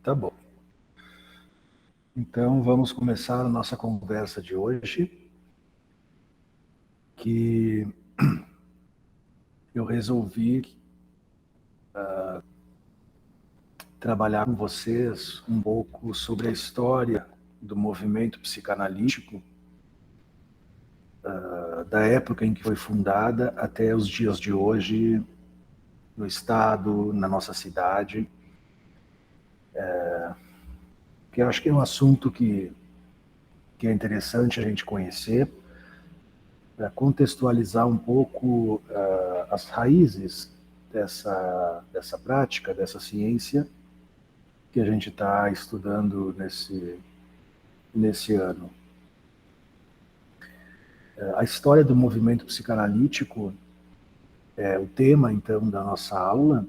Tá bom. Então, vamos começar a nossa conversa de hoje, que eu resolvi trabalhar com vocês um pouco sobre a história do movimento psicanalítico, da época em que foi fundada até os dias de hoje, no estado, na nossa cidade, que eu acho que é um assunto que é interessante a gente conhecer, para contextualizar um pouco as raízes dessa prática, dessa ciência que a gente está estudando nesse ano. A história do movimento psicanalítico é o tema, então, da nossa aula,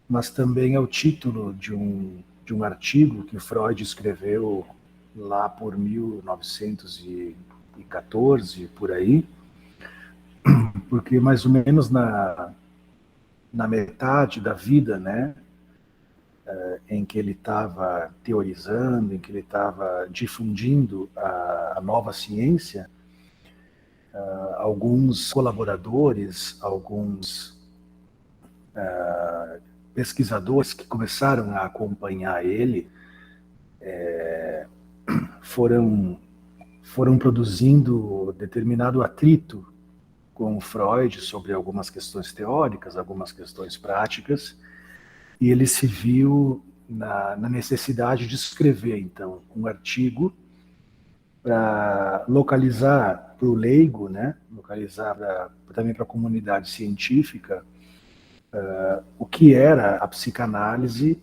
mas também é o título de um artigo que Freud escreveu lá por 1914, por aí, porque mais ou menos na metade da vida, né, em que ele estava teorizando, em que ele estava difundindo a nova ciência, alguns colaboradores, alguns pesquisadores que começaram a acompanhar ele foram produzindo determinado atrito com Freud sobre algumas questões teóricas, algumas questões práticas, e ele se viu na necessidade de escrever, então, um artigo para localizar para o leigo, né, localizar também para a comunidade científica, o que era a psicanálise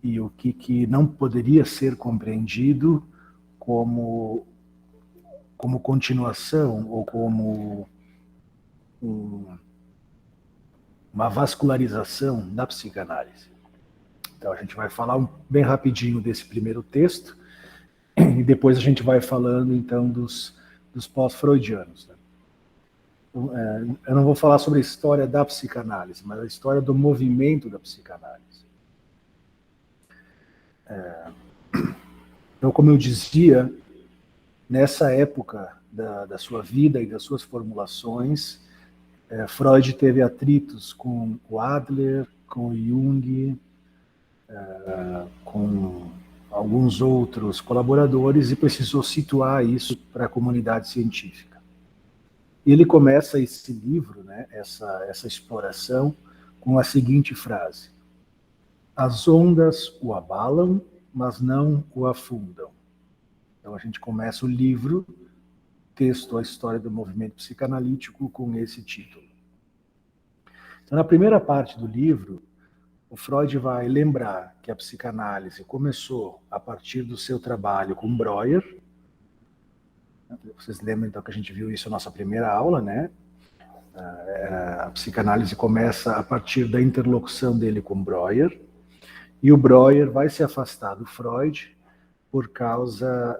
e o que não poderia ser compreendido como continuação ou como uma vascularização da psicanálise. Então a gente vai falar bem rapidinho desse primeiro texto e depois a gente vai falando então dos pós-freudianos. Né? Eu não vou falar sobre a história da psicanálise, mas a história do movimento da psicanálise. Então, como eu dizia, nessa época da sua vida e das suas formulações, Freud teve atritos com o Adler, com o Jung, com alguns outros colaboradores e precisou situar isso para a comunidade científica. E ele começa esse livro, né, essa exploração, com a seguinte frase: as ondas o abalam, mas não o afundam. Então a gente começa o livro, texto A História do Movimento Psicanalítico, com esse título. Então, na primeira parte do livro, o Freud vai lembrar que a psicanálise começou a partir do seu trabalho com Breuer. Vocês lembram, então, que a gente viu isso na nossa primeira aula, né? A psicanálise começa a partir da interlocução dele com Breuer, e o Breuer vai se afastar do Freud por causa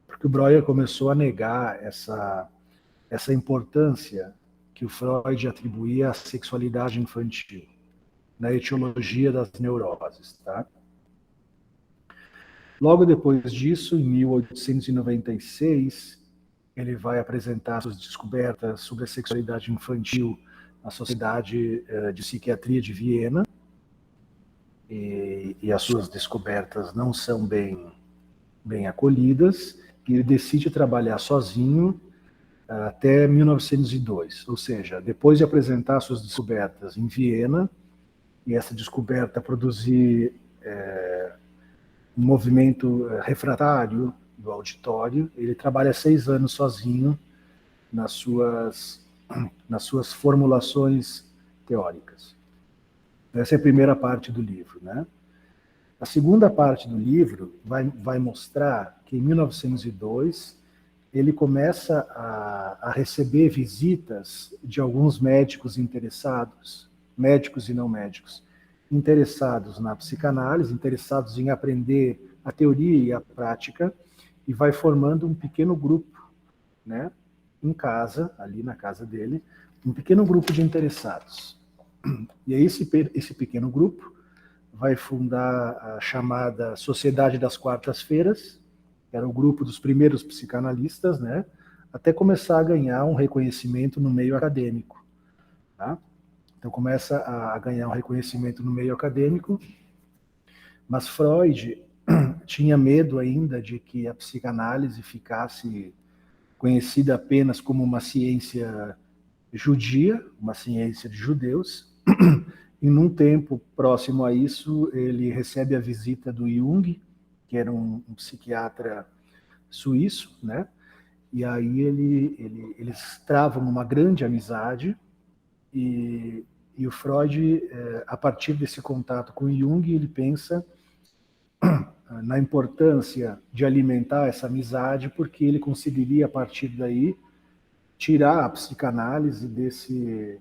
porque o Breuer começou a negar essa importância que o Freud atribuía à sexualidade infantil, na etiologia das neuroses. Tá? Logo depois disso, em 1896, ele vai apresentar suas descobertas sobre a sexualidade infantil na Sociedade de Psiquiatria de Viena, e as suas descobertas não são bem acolhidas, e ele decide trabalhar sozinho até 1902, ou seja, depois de apresentar suas descobertas em Viena, e essa descoberta produzir um movimento refratário do auditório, ele trabalha 6 anos sozinho nas suas formulações teóricas. Essa é a primeira parte do livro, né? A segunda parte do livro vai mostrar que em 1902 ele começa a receber visitas de alguns médicos interessados, médicos e não médicos, interessados na psicanálise, interessados em aprender a teoria e a prática, e vai formando um pequeno grupo, né, em casa, ali na casa dele, um pequeno grupo de interessados. E aí esse pequeno grupo vai fundar a chamada Sociedade das Quartas-Feiras, que era o grupo dos primeiros psicanalistas, né? Até começar a ganhar um reconhecimento no meio acadêmico. Tá? Então começa a ganhar um reconhecimento no meio acadêmico, mas Freud tinha medo ainda de que a psicanálise ficasse conhecida apenas como uma ciência judia, uma ciência de judeus, e num tempo próximo a isso, ele recebe a visita do Jung, que era um psiquiatra suíço, né? E aí eles travam uma grande amizade, e o Freud, a partir desse contato com Jung, ele pensa na importância de alimentar essa amizade, porque ele conseguiria, a partir daí, tirar a psicanálise desse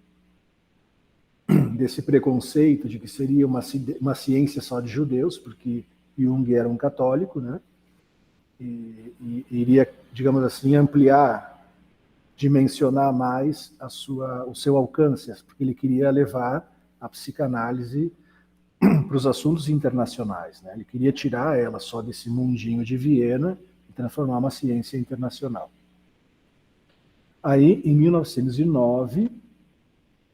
preconceito de que seria uma ciência só de judeus, porque Jung era um católico, né? E iria, digamos assim, ampliar, dimensionar mais o seu alcance, porque ele queria levar a psicanálise para os assuntos internacionais, né? Ele queria tirar ela só desse mundinho de Viena e transformar uma ciência internacional. Aí, em 1909,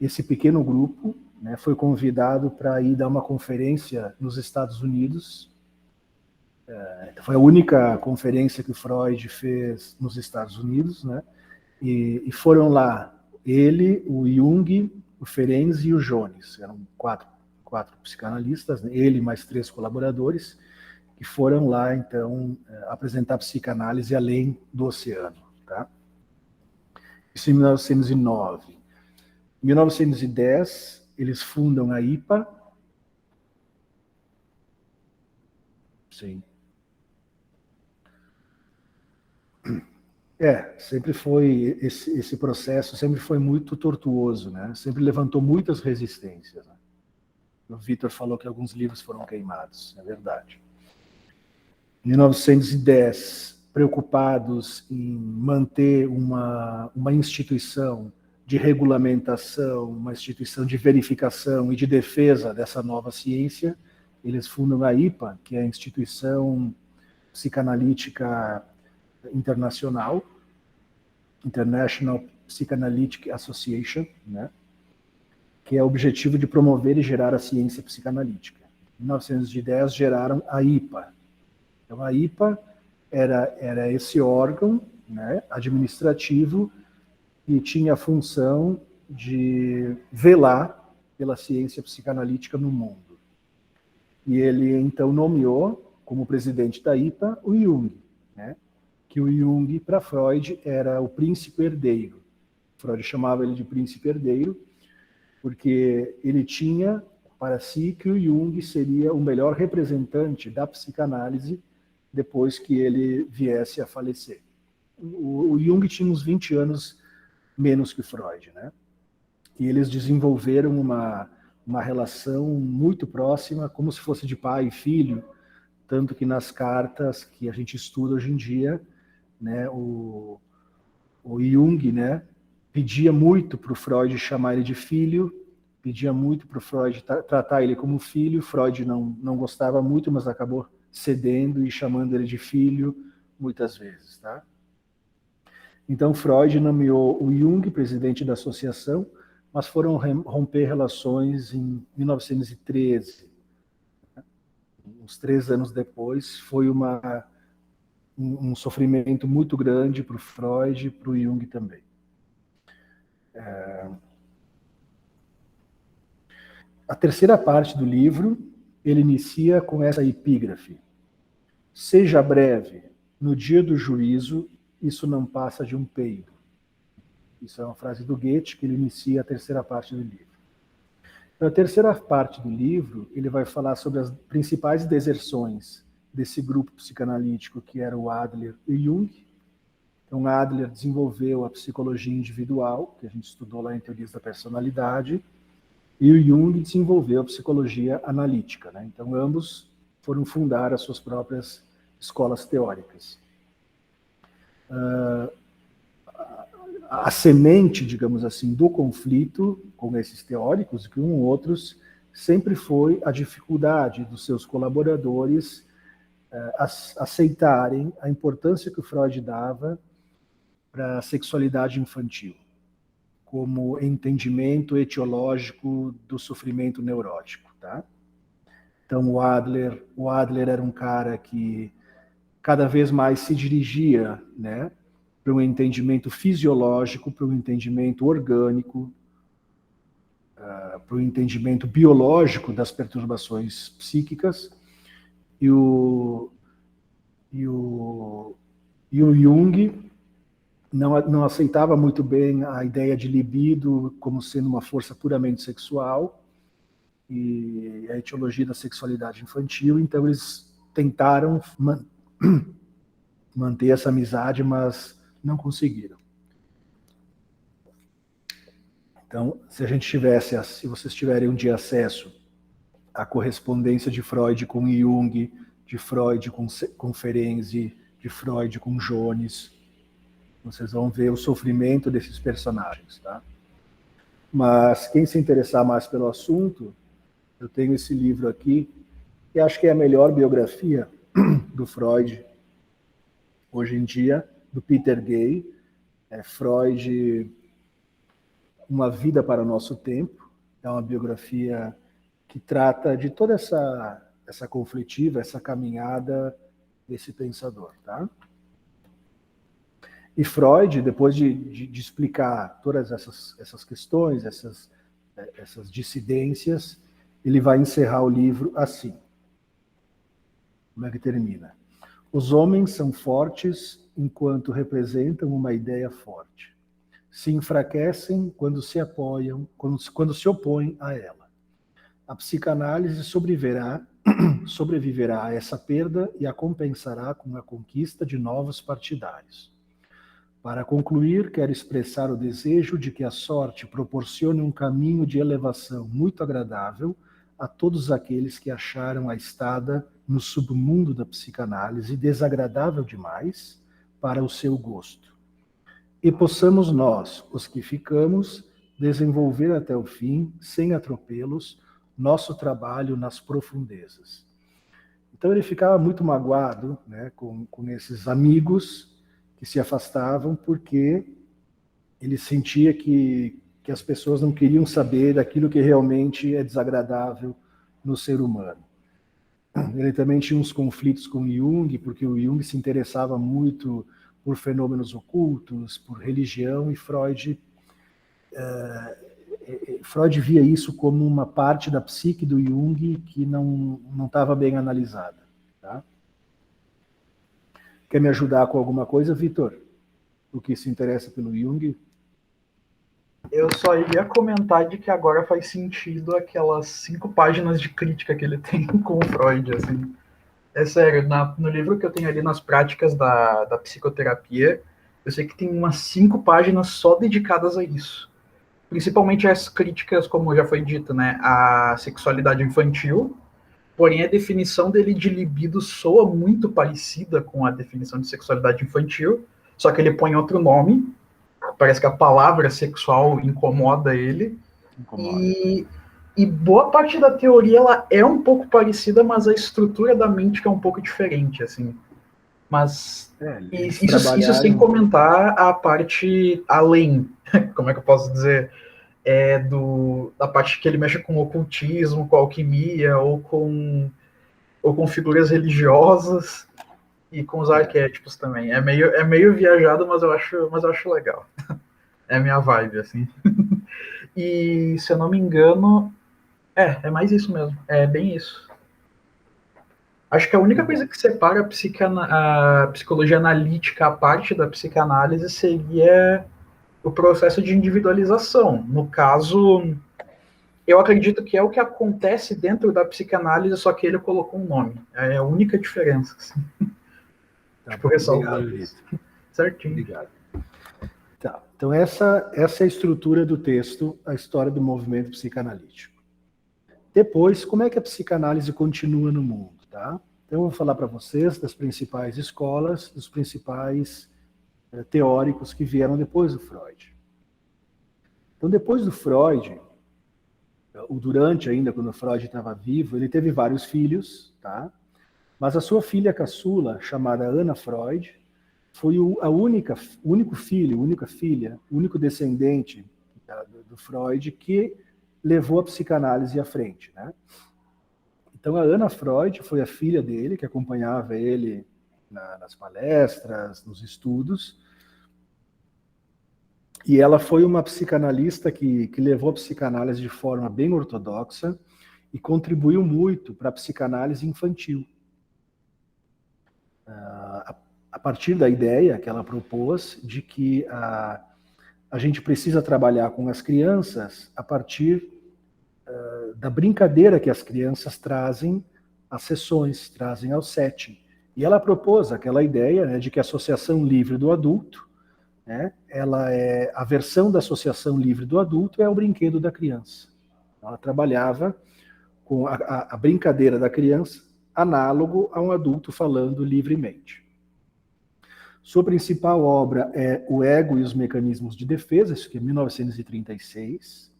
esse pequeno grupo, né, foi convidado para ir dar uma conferência nos Estados Unidos. Foi a única conferência que Freud fez nos Estados Unidos, né? E foram lá ele, o Jung, o Ferenczi e o Jones. Eram quatro psicanalistas, né? Ele mais 3 colaboradores, que foram lá, então, apresentar psicanálise além do oceano. Tá? Isso em 1909. Em 1910, eles fundam a IPA. Sim. Sempre foi, esse processo sempre foi muito tortuoso, né? Sempre levantou muitas resistências. Né? O Vitor falou que alguns livros foram queimados, é verdade. Em 1910, preocupados em manter uma instituição de regulamentação, uma instituição de verificação e de defesa dessa nova ciência, eles fundam a IPA, que é a Instituição Psicanalítica Internacional, International Psychanalytic Association, né? Que é o objetivo de promover e gerar a ciência psicanalítica. Em 1910, geraram a IPA. Então, a IPA era esse órgão, né, administrativo que tinha a função de velar pela ciência psicanalítica no mundo. E ele, então, nomeou como presidente da IPA o Jung, né, que o Jung, para Freud, era o príncipe herdeiro. Freud chamava ele de príncipe herdeiro, porque ele tinha para si que o Jung seria o melhor representante da psicanálise depois que ele viesse a falecer. O Jung tinha uns 20 anos menos que Freud, né? E eles desenvolveram uma relação muito próxima, como se fosse de pai e filho, tanto que nas cartas que a gente estuda hoje em dia, né, o Jung, né, pedia muito para o Freud chamar ele de filho, pedia muito para o Freud tratar ele como filho. Freud não gostava muito, mas acabou cedendo e chamando ele de filho muitas vezes. Tá? Então Freud nomeou o Jung presidente da associação, mas foram romper relações em 1913. Uns 3 anos depois, foi um sofrimento muito grande para o Freud e para o Jung também. A terceira parte do livro, ele inicia com essa epígrafe. Seja breve, no dia do juízo, isso não passa de um peido. Isso é uma frase do Goethe, que ele inicia a terceira parte do livro. Na terceira parte do livro, ele vai falar sobre as principais deserções desse grupo psicanalítico, que era o Adler e Jung. Então, Adler desenvolveu a psicologia individual, que a gente estudou lá em Teorias da Personalidade, e o Jung desenvolveu a psicologia analítica. Né? Então, ambos foram fundar as suas próprias escolas teóricas. A semente, digamos assim, do conflito com esses teóricos e com outros sempre foi a dificuldade dos seus colaboradores aceitarem a importância que o Freud dava para a sexualidade infantil, como entendimento etiológico do sofrimento neurótico, tá? Então, o Adler era um cara que cada vez mais se dirigia, né, para um entendimento fisiológico, para um entendimento orgânico, para o entendimento biológico das perturbações psíquicas, e o Jung não aceitava muito bem a ideia de libido como sendo uma força puramente sexual, e a etiologia da sexualidade infantil, então eles tentaram manter essa amizade, mas não conseguiram. Então, se vocês tiverem um dia acesso à correspondência de Freud com Jung, de Freud com Ferenczi, de Freud com Jones, vocês vão ver o sofrimento desses personagens, tá? Mas quem se interessar mais pelo assunto, eu tenho esse livro aqui, que acho que é a melhor biografia do Freud hoje em dia, do Peter Gay, Freud, Uma Vida para o Nosso Tempo. É uma biografia que trata de toda essa conflitiva, essa caminhada desse pensador, tá? E Freud, depois de explicar todas essas questões, essas dissidências, ele vai encerrar o livro assim. Como é que termina? Os homens são fortes enquanto representam uma ideia forte. Se enfraquecem quando se apoiam, quando se opõem a ela. A psicanálise sobreviverá a essa perda e a compensará com a conquista de novos partidários. Para concluir, quero expressar o desejo de que a sorte proporcione um caminho de elevação muito agradável a todos aqueles que acharam a estada no submundo da psicanálise desagradável demais para o seu gosto. E possamos nós, os que ficamos, desenvolver até o fim, sem atropelos, nosso trabalho nas profundezas. Então ele ficava muito magoado, né, com esses amigos que se afastavam, porque ele sentia que as pessoas não queriam saber daquilo que realmente é desagradável no ser humano. Ele também tinha uns conflitos com Jung, porque o Jung se interessava muito por fenômenos ocultos, por religião, e Freud via isso como uma parte da psique do Jung que não estava bem analisada. Tá? Quer me ajudar com alguma coisa, Vitor? O que se interessa pelo Jung? Eu só iria comentar de que agora faz sentido aquelas 5 páginas de crítica que ele tem com o Freud, assim. É sério, no livro que eu tenho ali nas práticas da psicoterapia, eu sei que tem umas 5 páginas só dedicadas a isso. Principalmente as críticas, como já foi dito, né, à sexualidade infantil, porém a definição dele de libido soa muito parecida com a definição de sexualidade infantil, só que ele põe outro nome. Parece que a palavra sexual incomoda ele. E boa parte da teoria ela é um pouco parecida, mas a estrutura da mente que é um pouco diferente, assim. Mas isso sem comentar a parte além, como é que eu posso dizer, da parte que ele mexe com ocultismo, com alquimia, ou com figuras religiosas e com os arquétipos também. É meio viajado, mas eu acho legal. É a minha vibe, assim. E, se eu não me engano, é mais isso mesmo. É bem isso. Acho que a única coisa que separa a psicologia analítica, a parte da psicanálise, seria o processo de individualização. No caso, eu acredito que é o que acontece dentro da psicanálise, só que ele colocou um nome. É a única diferença. Assim. Tá, tipo, ressaltado isso. Certinho. Obrigado. Tá, então essa é a estrutura do texto, a história do movimento psicanalítico. Depois, como é que a psicanálise continua no mundo, tá? Então eu vou falar para vocês das principais escolas, dos principais teóricos que vieram depois do Freud. Então depois do Freud, o durante ainda, quando Freud estava vivo, ele teve vários filhos, tá? Mas a sua filha caçula, chamada Ana Freud, foi o único filho, única filha, o único descendente do Freud que levou a psicanálise à frente, né? Então, a Ana Freud foi a filha dele, que acompanhava ele nas palestras, nos estudos, e ela foi uma psicanalista que levou a psicanálise de forma bem ortodoxa e contribuiu muito para a psicanálise infantil. A partir da ideia que ela propôs de que a gente precisa trabalhar com as crianças a partir da brincadeira que as crianças trazem às sessões, trazem ao setting. E ela propôs aquela ideia, né, de que a associação livre do adulto, né, ela é a versão da associação livre do adulto é o brinquedo da criança. Ela trabalhava com a brincadeira da criança análogo a um adulto falando livremente. Sua principal obra é O Ego e os Mecanismos de Defesa, isso aqui é 1936.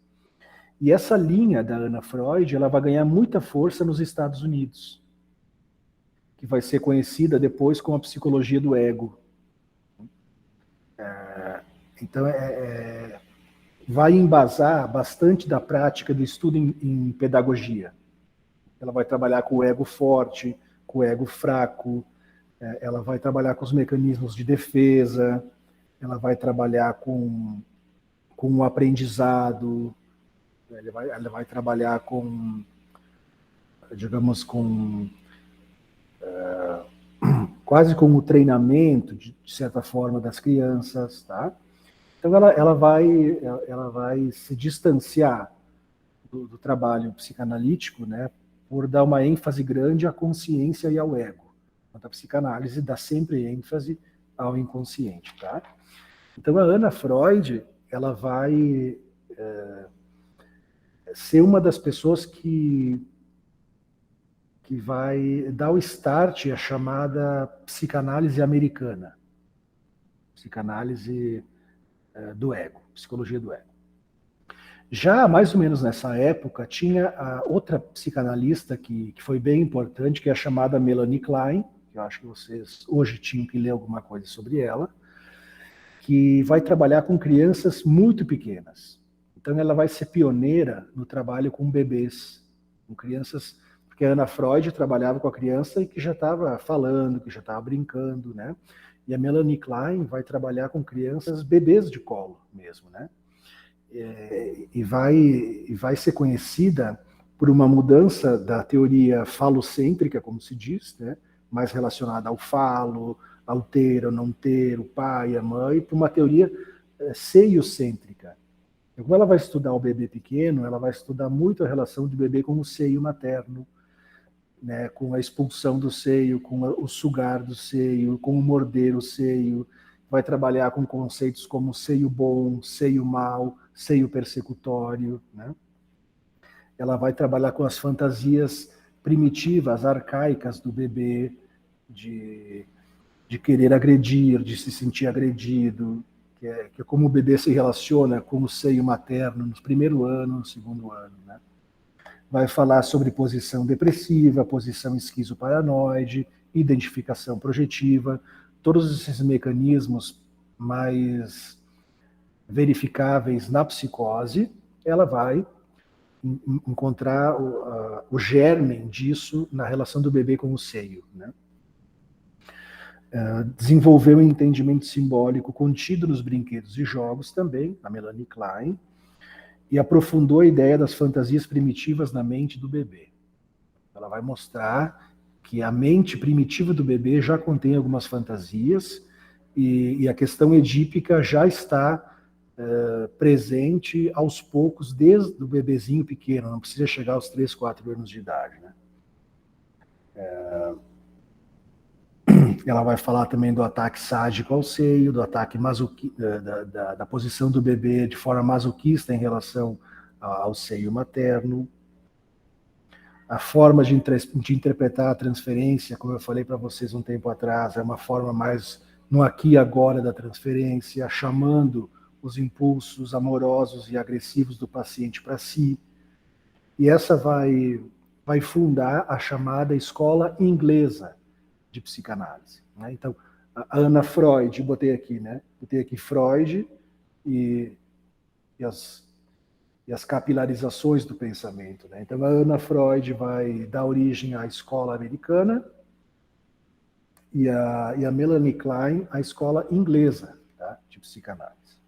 E essa linha da Ana Freud, ela vai ganhar muita força nos Estados Unidos, que vai ser conhecida depois como a psicologia do ego. Então, vai embasar bastante da prática do estudo em pedagogia. Ela vai trabalhar com o ego forte, com o ego fraco, ela vai trabalhar com os mecanismos de defesa, ela vai trabalhar com o aprendizado, ela vai trabalhar com, digamos, quase com o treinamento, de certa forma, das crianças, tá? Então ela vai se distanciar do trabalho psicanalítico, né, por dar uma ênfase grande à consciência e ao ego. A psicanálise dá sempre ênfase ao inconsciente, tá? Então a Ana Freud, ela vai ser uma das pessoas que vai dar o start à chamada psicanálise americana. Psicanálise do ego, psicologia do ego. Já mais ou menos nessa época, tinha a outra psicanalista que foi bem importante, que é a chamada Melanie Klein, que eu acho que vocês hoje tinham que ler alguma coisa sobre ela, que vai trabalhar com crianças muito pequenas. Então ela vai ser pioneira no trabalho com bebês, com crianças, porque a Ana Freud trabalhava com a criança e que já estava falando, que já estava brincando, né? E a Melanie Klein vai trabalhar com crianças, bebês de colo mesmo, né? E vai ser conhecida por uma mudança da teoria falocêntrica, como se diz, né? Mais relacionada ao falo, ao ter ou não ter, o pai, a mãe, para uma teoria seiocêntrica. Como ela vai estudar o bebê pequeno, ela vai estudar muito a relação do bebê com o seio materno, né, com a expulsão do seio, com o sugar do seio, com o morder o seio. Vai trabalhar com conceitos como seio bom, seio mau, seio persecutório, né? Ela vai trabalhar com as fantasias primitivas, arcaicas do bebê, de querer agredir, de se sentir agredido, que é como o bebê se relaciona com o seio materno no primeiro ano, no segundo ano, né? Vai falar sobre posição depressiva, posição esquizoparanoide, identificação projetiva, todos esses mecanismos mais verificáveis na psicose. Ela vai encontrar o germe disso na relação do bebê com o seio, né? Desenvolveu um entendimento simbólico contido nos brinquedos e jogos também, a Melanie Klein, e aprofundou a ideia das fantasias primitivas na mente do bebê. Ela vai mostrar que a mente primitiva do bebê já contém algumas fantasias e a questão edípica já está presente aos poucos desde o bebezinho pequeno, não precisa chegar aos 3, 4 anos de idade, né? Ela vai falar também do ataque sádico ao seio, do ataque da posição do bebê de forma masoquista em relação ao seio materno. A forma de interpretar a transferência, como eu falei para vocês um tempo atrás, é uma forma mais no aqui e agora da transferência, chamando os impulsos amorosos e agressivos do paciente para si. E essa vai fundar a chamada escola inglesa de psicanálise, né? Então, a Ana Freud, botei aqui, né? Botei aqui Freud e as capilarizações do pensamento, né? Então, a Ana Freud vai dar origem à escola americana e a Melanie Klein à escola inglesa, tá? De psicanálise.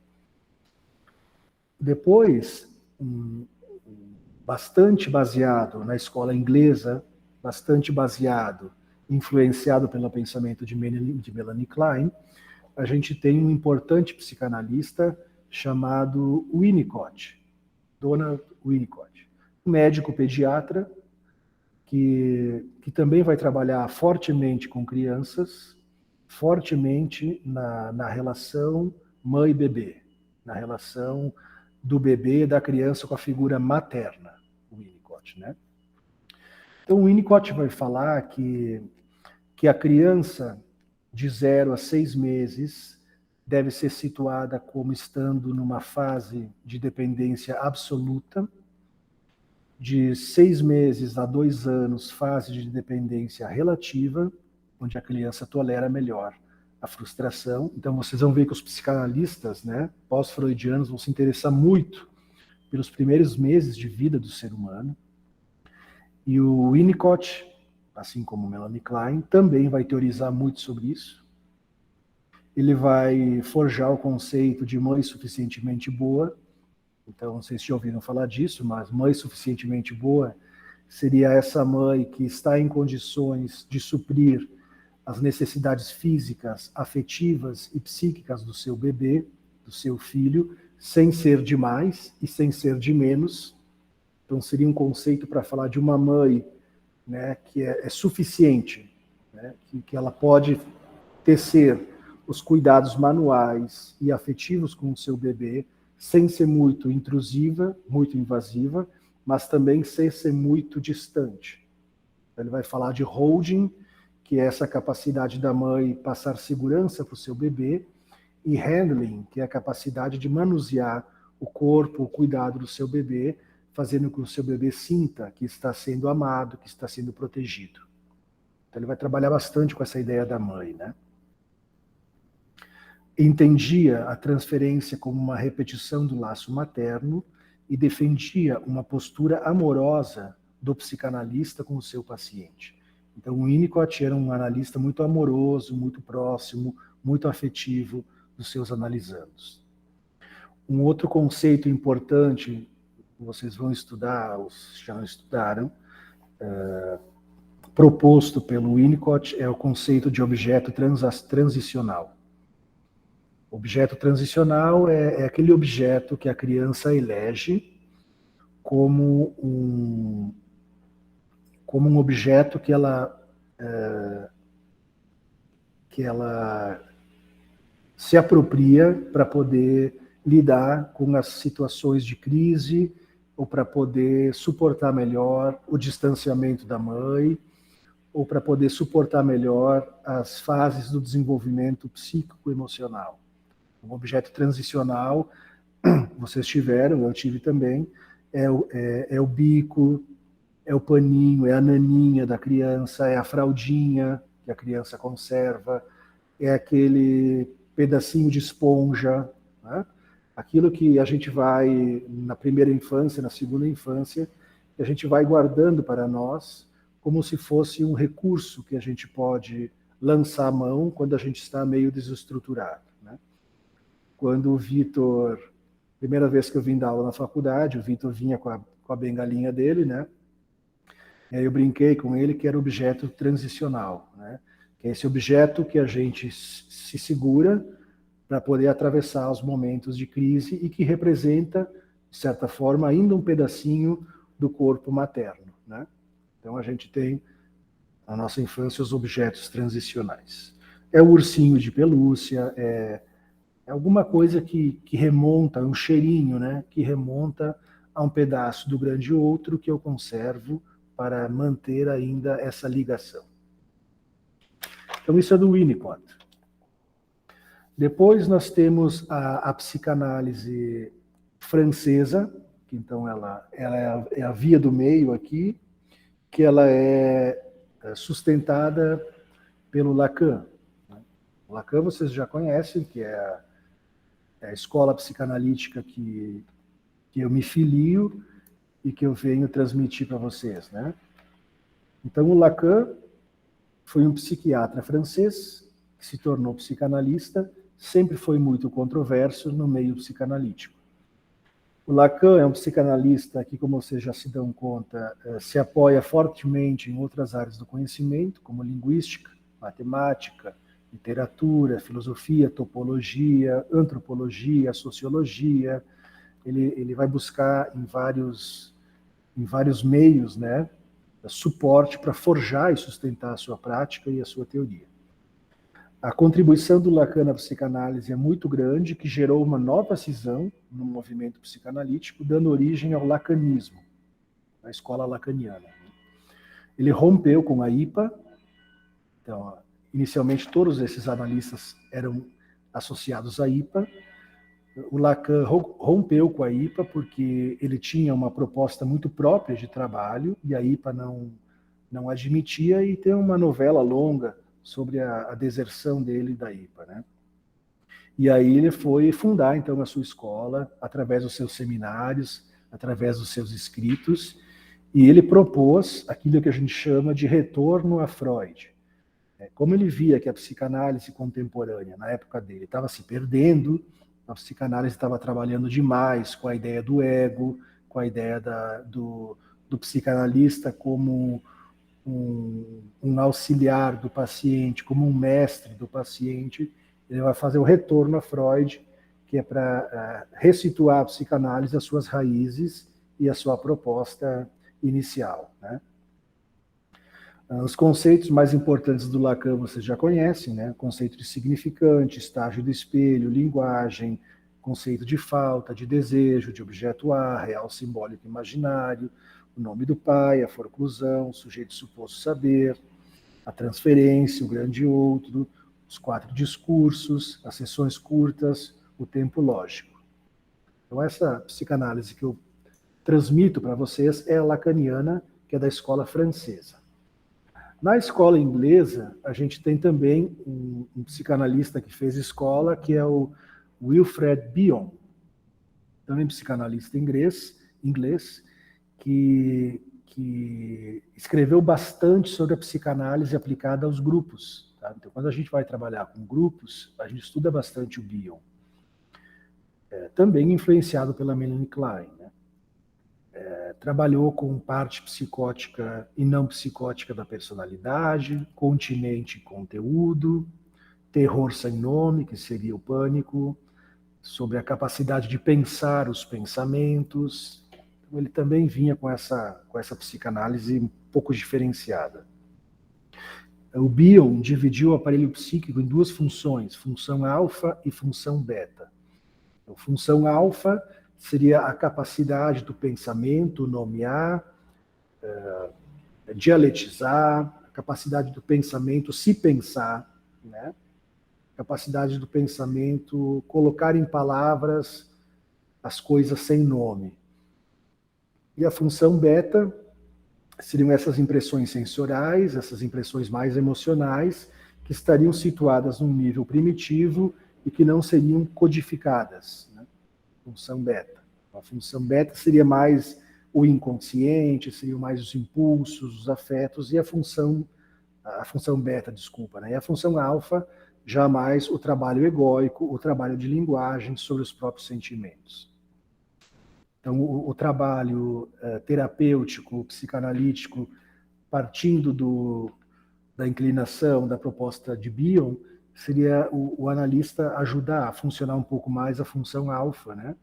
Depois, bastante baseado na escola inglesa, bastante baseado, influenciado pelo pensamento de Melanie Klein, a gente tem um importante psicanalista chamado Winnicott, Donald Winnicott, um médico pediatra que também vai trabalhar fortemente com crianças, fortemente na relação mãe-bebê, na relação do bebê e da criança com a figura materna, o Winnicott, né? Então, o Winnicott vai falar que a criança de 0 a 6 meses deve ser situada como estando numa fase de dependência absoluta, de 6 meses a 2 anos, fase de dependência relativa, onde a criança tolera melhor a frustração. Então, vocês vão ver que os psicanalistas, né, pós-freudianos, vão se interessar muito pelos primeiros meses de vida do ser humano. E o Winnicott, assim como Melanie Klein, também vai teorizar muito sobre isso. Ele vai forjar o conceito de mãe suficientemente boa. Então, não sei se já ouviram falar disso, mas mãe suficientemente boa seria essa mãe que está em condições de suprir as necessidades físicas, afetivas e psíquicas do seu bebê, do seu filho, sem ser de mais e sem ser de menos. Então, seria um conceito para falar de uma mãe, né, que é suficiente, né, que ela pode tecer os cuidados manuais e afetivos com o seu bebê, sem ser muito intrusiva, muito invasiva, mas também sem ser muito distante. Ele vai falar de holding, que é essa capacidade da mãe passar segurança para o seu bebê, e handling, que é a capacidade de manusear o corpo, o cuidado do seu bebê, fazendo com que o seu bebê sinta que está sendo amado, que está sendo protegido. Então ele vai trabalhar bastante com essa ideia da mãe, né? Entendia a transferência como uma repetição do laço materno e defendia uma postura amorosa do psicanalista com o seu paciente. Então, o Winnicott era um analista muito amoroso, muito próximo, muito afetivo dos seus analisandos. Um outro conceito importante, vocês vão estudar, os já estudaram, proposto pelo Winnicott, é o conceito de objeto transicional. Objeto transicional é aquele objeto que a criança elege como um objeto que ela se apropria para poder lidar com as situações de crise ou para poder suportar melhor o distanciamento da mãe ou para poder suportar melhor as fases do desenvolvimento psíquico-emocional. Um objeto transicional, vocês tiveram, eu tive também, é o bico, é o paninho, é a naninha da criança, é a fraldinha que a criança conserva, é aquele pedacinho de esponja, né? Aquilo que a gente vai, na primeira infância, na segunda infância, que a gente vai guardando para nós, como se fosse um recurso que a gente pode lançar a mão quando a gente está meio desestruturado, né? Quando o Vitor, primeira vez que eu vim dar aula na faculdade, o Vitor vinha com a bengalinha dele, né? E aí eu brinquei com ele que era objeto transicional, né? Que é esse objeto que a gente se segura para poder atravessar os momentos de crise e que representa, de certa forma, ainda um pedacinho do corpo materno, né? Então a gente tem, na nossa infância, os objetos transicionais. É o ursinho de pelúcia, é alguma coisa que remonta, um cheirinho, né? Que remonta a um pedaço do grande outro que eu conservo para manter ainda essa ligação. Então isso é do Winnicott. Depois nós temos a psicanálise francesa, porque então ela é a via do meio aqui, que ela é sustentada pelo Lacan. O Lacan vocês já conhecem, que é a escola psicanalítica que eu me filio e que eu venho transmitir para vocês, né? Então, o Lacan foi um psiquiatra francês que se tornou psicanalista, sempre foi muito controverso no meio psicanalítico. O Lacan é um psicanalista que, como vocês já se dão conta, se apoia fortemente em outras áreas do conhecimento, como linguística, matemática, literatura, filosofia, topologia, antropologia, sociologia. Ele vai buscar em vários meios, né, suporte para forjar e sustentar a sua prática e a sua teoria. A contribuição do Lacan na psicanálise é muito grande, que gerou uma nova cisão no movimento psicanalítico, dando origem ao lacanismo, a escola lacaniana. Ele rompeu com a IPA, então, inicialmente todos esses analistas eram associados à IPA. O Lacan rompeu com a IPA porque ele tinha uma proposta muito própria de trabalho e a IPA não admitia, e tem uma novela longa sobre a deserção dele da IPA, né? E aí ele foi fundar, então, a sua escola, através dos seus seminários, através dos seus escritos, e ele propôs aquilo que a gente chama de retorno a Freud. Como ele via que a psicanálise contemporânea, na época dele, estava se perdendo, a psicanálise estava trabalhando demais com a ideia do ego, com a ideia do psicanalista como um auxiliar do paciente, como um mestre do paciente. Ele vai fazer o retorno a Freud, que é para ressituar a psicanálise às suas raízes e à sua proposta inicial, né? Os conceitos mais importantes do Lacan vocês já conhecem, né? Conceito de significante, estágio do espelho, linguagem, conceito de falta, de desejo, de objeto A, real, simbólico, imaginário, o nome do pai, a forclusão, o sujeito suposto saber, a transferência, o grande outro, os 4 discursos, as sessões curtas, o tempo lógico. Então, essa psicanálise que eu transmito para vocês é a lacaniana, que é da escola francesa. Na escola inglesa, a gente tem também um psicanalista que fez escola, que é o Wilfred Bion, também psicanalista inglês, que escreveu bastante sobre a psicanálise aplicada aos grupos. Tá? Então, quando a gente vai trabalhar com grupos, a gente estuda bastante o Bion. Também influenciado pela Melanie Klein, né? Trabalhou com parte psicótica e não psicótica da personalidade, continente e conteúdo, terror sem nome, que seria o pânico, sobre a capacidade de pensar os pensamentos. Então, ele também vinha com essa psicanálise um pouco diferenciada. O Bion dividiu o aparelho psíquico em 2 funções, função alfa e função beta. Então, função alfa seria a capacidade do pensamento nomear, dialetizar, a capacidade do pensamento se pensar, né? Capacidade do pensamento colocar em palavras as coisas sem nome. E a função beta seriam essas impressões sensoriais, essas impressões mais emocionais, que estariam situadas num nível primitivo e que não seriam codificadas, né? Função beta. A função beta seria mais o inconsciente, seriam mais os impulsos, os afetos, e a função beta, desculpa, né? E a função alfa, já mais o trabalho egóico, o trabalho de linguagem sobre os próprios sentimentos. Então, o trabalho terapêutico, psicanalítico, partindo da inclinação, da proposta de Bion, seria o analista ajudar a funcionar um pouco mais a função alfa, né?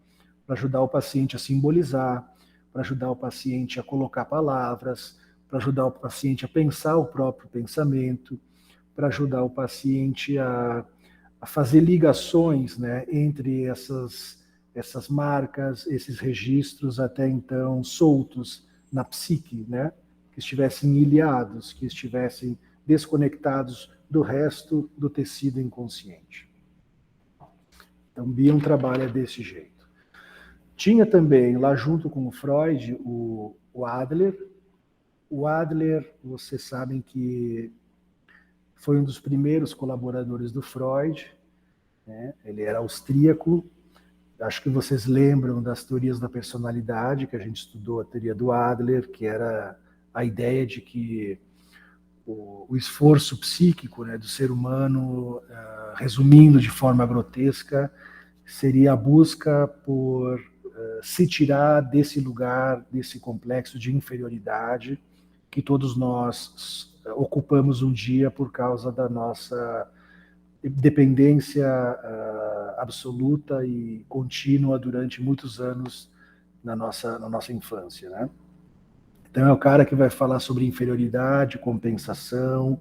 Para ajudar o paciente a simbolizar, para ajudar o paciente a colocar palavras, para ajudar o paciente a pensar o próprio pensamento, para ajudar o paciente a fazer ligações, né, entre essas marcas, esses registros até então soltos na psique, né, que estivessem ilhados, que estivessem desconectados do resto do tecido inconsciente. Então, Bion trabalha desse jeito. Tinha também, lá junto com o Freud, o Adler. O Adler, vocês sabem que foi um dos primeiros colaboradores do Freud, né? Ele era austríaco. Acho que vocês lembram das teorias da personalidade, que a gente estudou a teoria do Adler, que era a ideia de que o esforço psíquico, né, do ser humano, resumindo de forma grotesca, seria a busca por se tirar desse lugar, desse complexo de inferioridade que todos nós ocupamos um dia por causa da nossa dependência absoluta e contínua durante muitos anos na nossa infância, né? Então é o cara que vai falar sobre inferioridade, compensação,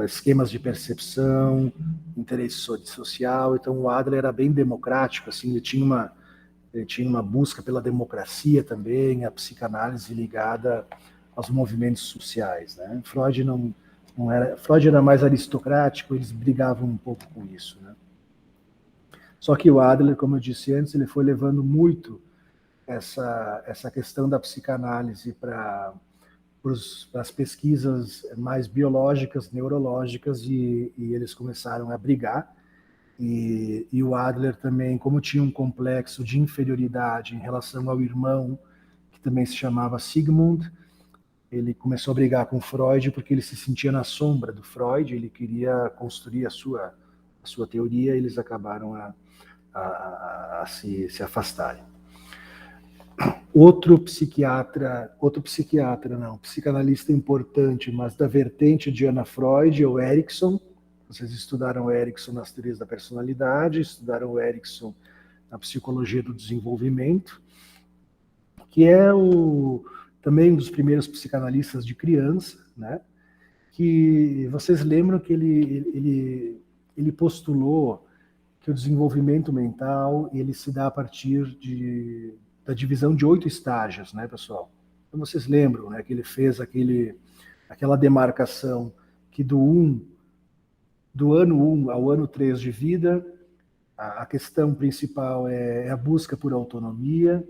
esquemas de percepção, interesse social. Então o Adler era bem democrático, assim, ele tinha uma busca pela democracia também, a psicanálise ligada aos movimentos sociais, né? Freud não era, Freud era mais aristocrático, eles brigavam um pouco com isso, né? Só que o Adler, como eu disse antes, ele foi levando muito essa questão da psicanálise para as pesquisas mais biológicas, neurológicas, e eles começaram a brigar. E o Adler também, como tinha um complexo de inferioridade em relação ao irmão, que também se chamava Sigmund, ele começou a brigar com Freud porque ele se sentia na sombra do Freud, ele queria construir a sua teoria, e eles acabaram a se afastarem. Outro psicanalista importante, mas da vertente de Ana Freud, é o Erikson. Vocês estudaram o Erikson nas teorias da personalidade, estudaram o Erikson na psicologia do desenvolvimento, que é também um dos primeiros psicanalistas de criança, né? Que vocês lembram que ele postulou que o desenvolvimento mental ele se dá a partir da divisão de 8 estágios, né, pessoal? Então vocês lembram, né, que ele fez aquela demarcação que do ano 1 ao ano 3 de vida, a questão principal é a busca por autonomia.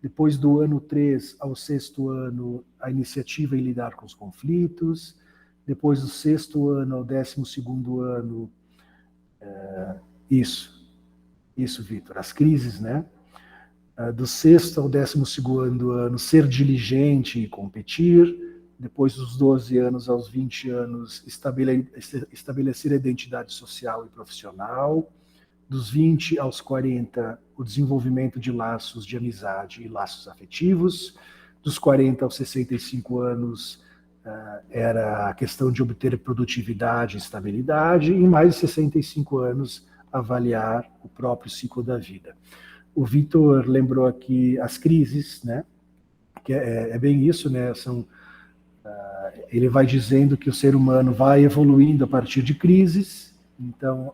Depois do ano 3 ao 6º ano, a iniciativa em lidar com os conflitos. Depois do 6º ano ao 12º ano, isso, Vitor, as crises, né? Do 6º ao 12º ano, ser diligente e competir. Depois dos 12 anos aos 20 anos, estabelecer a identidade social e profissional. Dos 20 aos 40, o desenvolvimento de laços de amizade e laços afetivos. Dos 40 aos 65 anos, era a questão de obter produtividade e estabilidade. E mais de 65 anos, avaliar o próprio ciclo da vida. O Vitor lembrou aqui as crises, né? Que é bem isso, né? Ele vai dizendo que o ser humano vai evoluindo a partir de crises. Então,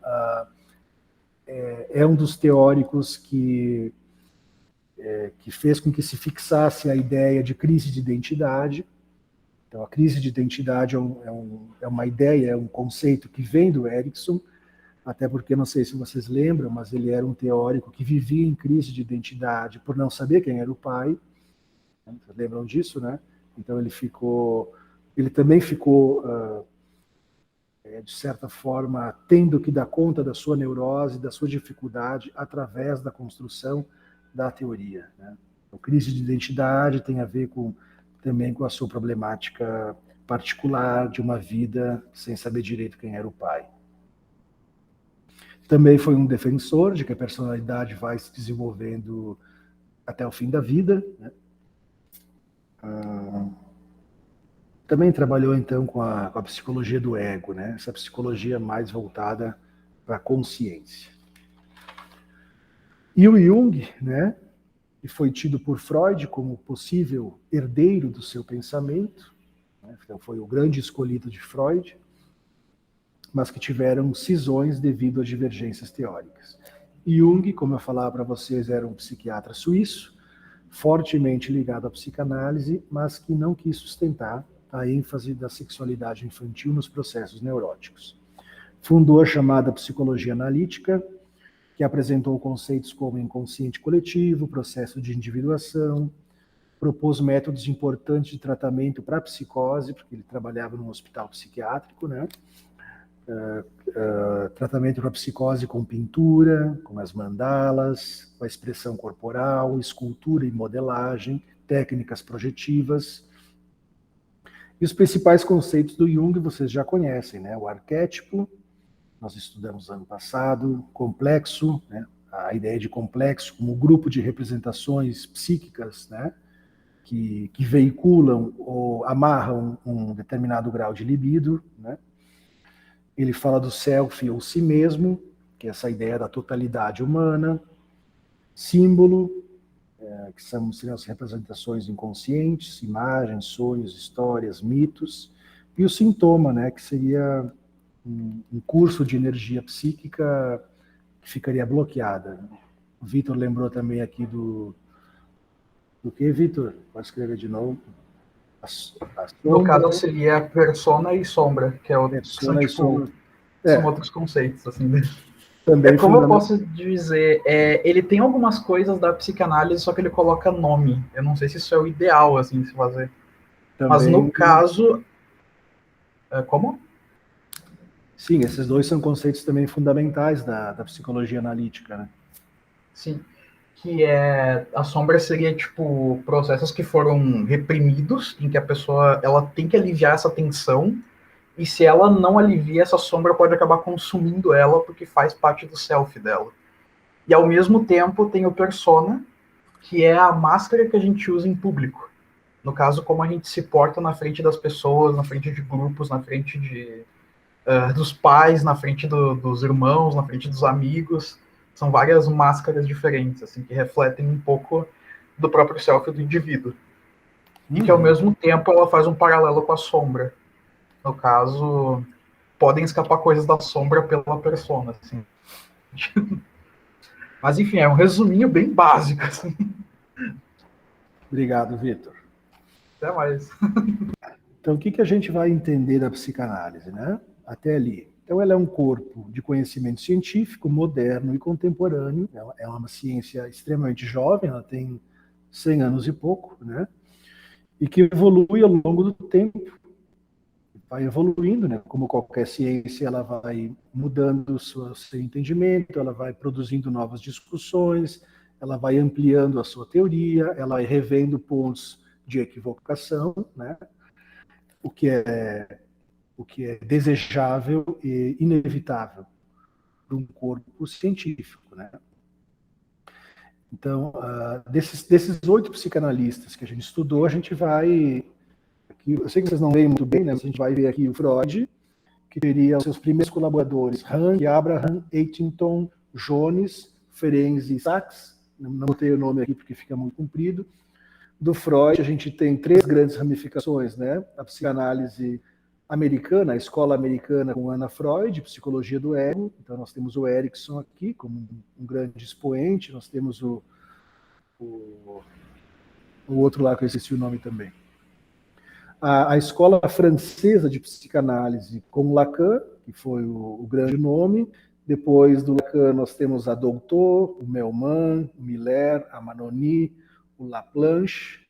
é um dos teóricos que fez com que se fixasse a ideia de crise de identidade. Então, a crise de identidade é uma ideia, é um conceito que vem do Erikson, até porque, não sei se vocês lembram, mas ele era um teórico que vivia em crise de identidade por não saber quem era o pai. Vocês lembram disso, né? Então ele também ficou, de certa forma, tendo que dar conta da sua neurose, da sua dificuldade, através da construção da teoria, né? Então, crise de identidade tem a ver também com a sua problemática particular de uma vida sem saber direito quem era o pai. Também foi um defensor de que a personalidade vai se desenvolvendo até o fim da vida, né? Também trabalhou, então, com a psicologia do ego, né? Essa psicologia mais voltada para a consciência. E o Jung, né, que foi tido por Freud como possível herdeiro do seu pensamento, né? Então foi o grande escolhido de Freud, mas que tiveram cisões devido a divergências teóricas. Jung, como eu falava para vocês, era um psiquiatra suíço, fortemente ligado à psicanálise, mas que não quis sustentar a ênfase da sexualidade infantil nos processos neuróticos. Fundou a chamada psicologia analítica, que apresentou conceitos como inconsciente coletivo, processo de individuação, propôs métodos importantes de tratamento para a psicose, porque ele trabalhava num hospital psiquiátrico, né? Tratamento para psicose com pintura, com as mandalas, com a expressão corporal, escultura e modelagem, técnicas projetivas. E os principais conceitos do Jung vocês já conhecem, né? O arquétipo, nós estudamos ano passado, complexo, né? A ideia de complexo como grupo de representações psíquicas, né? Que veiculam ou amarram um determinado grau de libido, né? Ele fala do self ou si mesmo, que é essa ideia da totalidade humana, símbolo, que seriam as representações inconscientes, imagens, sonhos, histórias, mitos, e o sintoma, né, que seria um curso de energia psíquica que ficaria bloqueada. O Vitor lembrou também aqui do que, Vitor? Pode escrever de novo. No caso seria persona e sombra, que é o, persona e sombra. São outros conceitos, assim. Também como eu posso dizer, ele tem algumas coisas da psicanálise, só que ele coloca nome. Eu não sei se isso é o ideal, assim, de se fazer. Também... Mas no caso... Como? Sim, esses dois são conceitos também fundamentais da psicologia analítica, né? Sim. Que a sombra seria, tipo, processos que foram reprimidos, em que a pessoa ela tem que aliviar essa tensão, e se ela não alivia, essa sombra pode acabar consumindo ela, porque faz parte do self dela. E ao mesmo tempo tem o persona, que é a máscara que a gente usa em público. No caso, como a gente se porta na frente das pessoas, na frente de grupos, na frente dos pais, na frente dos irmãos, na frente dos amigos. São várias máscaras diferentes, assim, que refletem um pouco do próprio self do indivíduo. E que, ao mesmo tempo, ela faz um paralelo com a sombra. No caso, podem escapar coisas da sombra pela persona, assim. Mas, enfim, é um resuminho bem básico, assim. Obrigado, Vitor. Até mais. Então, o que a gente vai entender da psicanálise, né? Até ali. Então, ela é um corpo de conhecimento científico, moderno e contemporâneo. É uma ciência extremamente jovem, ela tem 100 anos e pouco, né? E que evolui ao longo do tempo. Vai evoluindo, né? Como qualquer ciência, ela vai mudando o seu entendimento, ela vai produzindo novas discussões, ela vai ampliando a sua teoria, ela vai revendo pontos de equivocação, né? O que é desejável e inevitável para um corpo científico, né? Então, desses 8 psicanalistas que a gente estudou, a gente vai... Aqui, eu sei que vocês não leem muito bem, né? Mas a gente vai ver aqui o Freud, que teria os seus primeiros colaboradores, Jung, Abraham, Huntington, Jones, Ferenczi e Sachs. Não botei o nome aqui porque fica muito comprido. Do Freud, a gente tem 3 grandes ramificações, né? A psicanálise americana, a escola americana com Anna Freud, psicologia do ego. Então, nós temos o Erickson aqui como um grande expoente, nós temos o outro lá que eu esqueci o nome também. A escola francesa de psicanálise com Lacan, que foi o grande nome. Depois do Lacan, nós temos a Doutor, o Melman, o Miller, a Manoni, o Laplanche,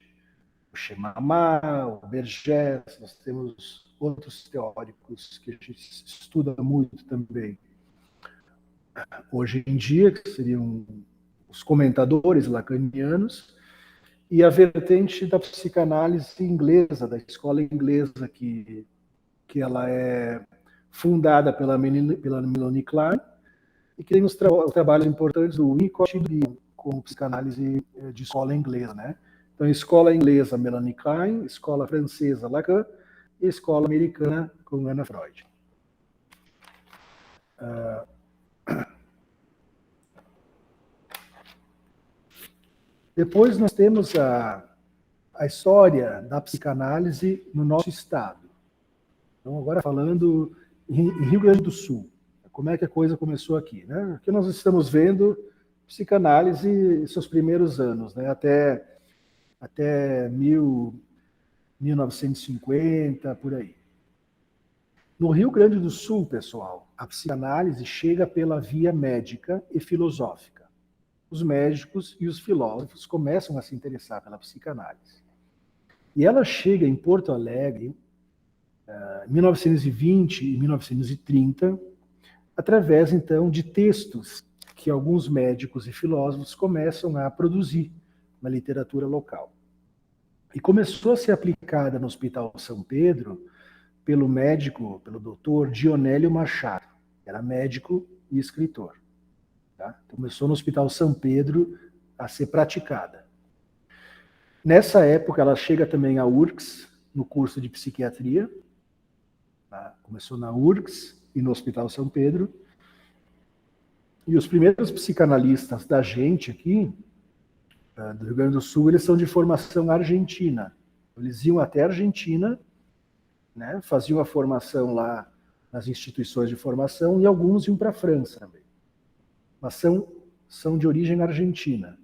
o Chemamá, o Bergès. Nós temos outros teóricos que a gente estuda muito também. Hoje em dia, que seriam os comentadores lacanianos, e a vertente da psicanálise inglesa, da escola inglesa, que ela é fundada pela Melanie Klein, e que tem os trabalhos importantes do Winnicott e do Bion, como psicanálise de escola inglesa, né? Então, a escola inglesa, Melanie Klein, escola francesa, Lacan, e a escola americana, com Anna Freud. Depois nós temos a história da psicanálise no nosso estado. Então, agora falando em Rio Grande do Sul, como é que a coisa começou aqui, né? Aqui nós estamos vendo psicanálise em seus primeiros anos, né? Até 1950, por aí. No Rio Grande do Sul, pessoal, a psicanálise chega pela via médica e filosófica. Os médicos e os filósofos começam a se interessar pela psicanálise. E ela chega em Porto Alegre, em 1920 e 1930, através, então, de textos que alguns médicos e filósofos começam a produzir na literatura local. E começou a ser aplicada no Hospital São Pedro pelo médico, pelo doutor Dionélio Machado, que era médico e escritor. Tá? Então, começou no Hospital São Pedro a ser praticada. Nessa época, ela chega também à URGS, no curso de psiquiatria. Tá? Começou na URGS e no Hospital São Pedro. E os primeiros psicanalistas da gente aqui, do Rio Grande do Sul, eles são de formação argentina. Eles iam até a Argentina, né, faziam a formação lá nas instituições de formação, e alguns iam para a França também. Mas são de origem argentina.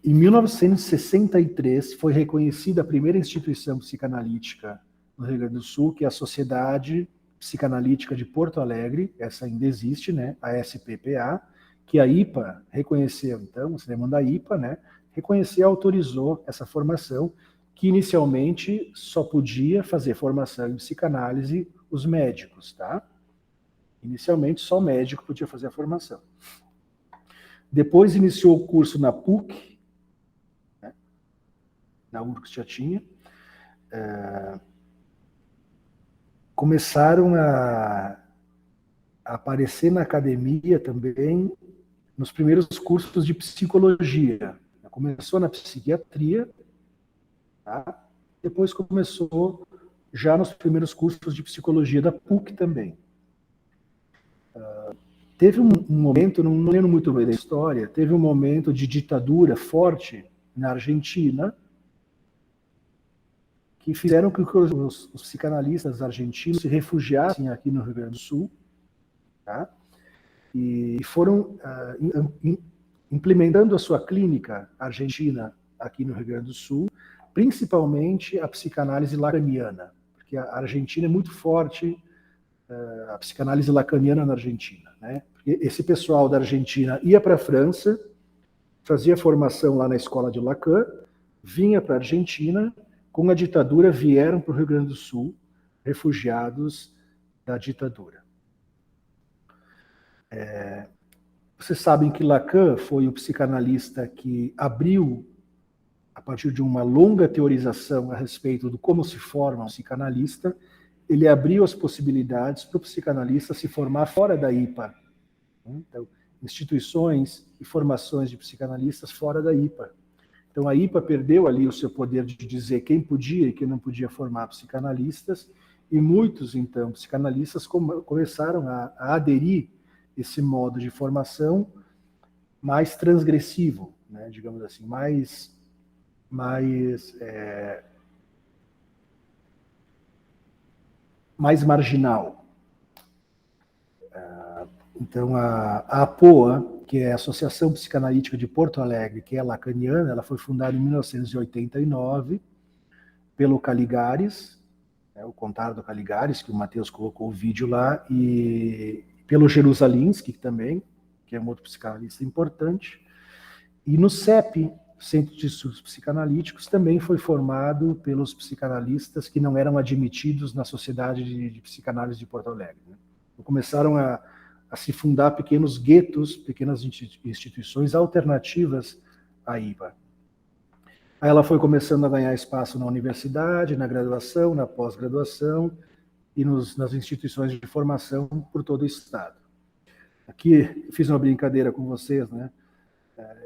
Em 1963, foi reconhecida a primeira instituição psicanalítica no Rio Grande do Sul, que é a Sociedade Psicanalítica de Porto Alegre, essa ainda existe, né, a SPPA, que a IPA reconheceu, então, o cinema da IPA, né, reconheceu e autorizou essa formação, que inicialmente só podia fazer formação em psicanálise os médicos, tá? Inicialmente só o médico podia fazer a formação. Depois iniciou o curso na PUC, né? Na URGS já tinha. Começaram a aparecer na academia também nos primeiros cursos de psicologia. Começou na psiquiatria, tá? Depois começou já nos primeiros cursos de psicologia da PUC também. Teve um momento, não lembro muito bem da história, teve um momento de ditadura forte na Argentina, que fizeram com que os psicanalistas argentinos se refugiassem aqui no Rio Grande do Sul, tá? E foram implementando a sua clínica argentina aqui no Rio Grande do Sul, principalmente a psicanálise lacaniana, porque a Argentina é muito forte, a psicanálise lacaniana na Argentina, né? Porque esse pessoal da Argentina ia para a França, fazia formação lá na escola de Lacan, vinha para a Argentina, com a ditadura vieram para o Rio Grande do Sul, refugiados da ditadura. Vocês sabem que Lacan foi o psicanalista que abriu, a partir de uma longa teorização a respeito de como se forma um psicanalista, ele abriu as possibilidades para o psicanalista se formar fora da IPA. Então, instituições e formações de psicanalistas fora da IPA. Então, a IPA perdeu ali o seu poder de dizer quem podia e quem não podia formar psicanalistas, e muitos, então, psicanalistas começaram a aderir esse modo de formação mais transgressivo, né, digamos assim, mais marginal. Então, a APOA, que é a Associação Psicanalítica de Porto Alegre, que é lacaniana, ela foi fundada em 1989 pelo Caligares, o Contardo Caligares, que o Matheus colocou o vídeo lá, e pelo Jerusalinski também, que é um outro psicanalista importante, e no CEP, Centro de Estudos Psicanalíticos, também foi formado pelos psicanalistas que não eram admitidos na Sociedade de Psicanálise de Porto Alegre, né? Então, começaram a se fundar pequenos guetos, pequenas instituições alternativas à IPA. Aí ela foi começando a ganhar espaço na universidade, na graduação, na pós-graduação e nas instituições de formação por todo o estado. Aqui fiz uma brincadeira com vocês, né?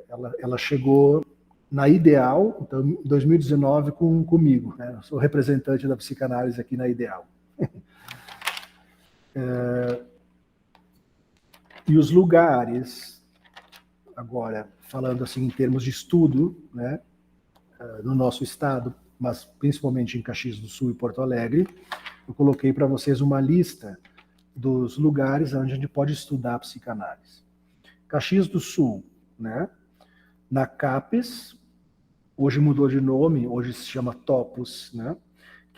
Ela chegou na Ideal, então, em 2019, comigo, né? Eu sou representante da psicanálise aqui na Ideal. E os lugares, agora, falando assim em termos de estudo, né, no nosso estado, mas principalmente em Caxias do Sul e Porto Alegre, eu coloquei para vocês uma lista dos lugares onde a gente pode estudar a psicanálise. Caxias do Sul, né, na CAPES, hoje mudou de nome, hoje se chama Topos, né,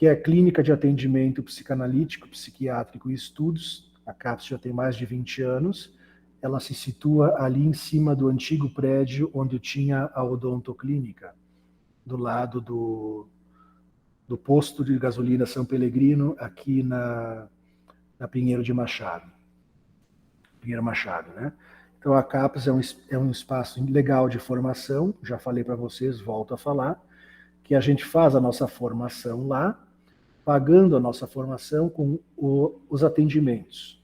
que é a Clínica de Atendimento Psicanalítico, Psiquiátrico e Estudos. A CAPS já tem mais de 20 anos. Ela se situa ali em cima do antigo prédio onde tinha a odontoclínica, do lado do posto de gasolina São Pellegrino, aqui na Pinheiro de Machado. Pinheiro Machado, né? Então a CAPS é um espaço legal de formação, já falei para vocês, volto a falar, que a gente faz a nossa formação lá, pagando a nossa formação com os atendimentos.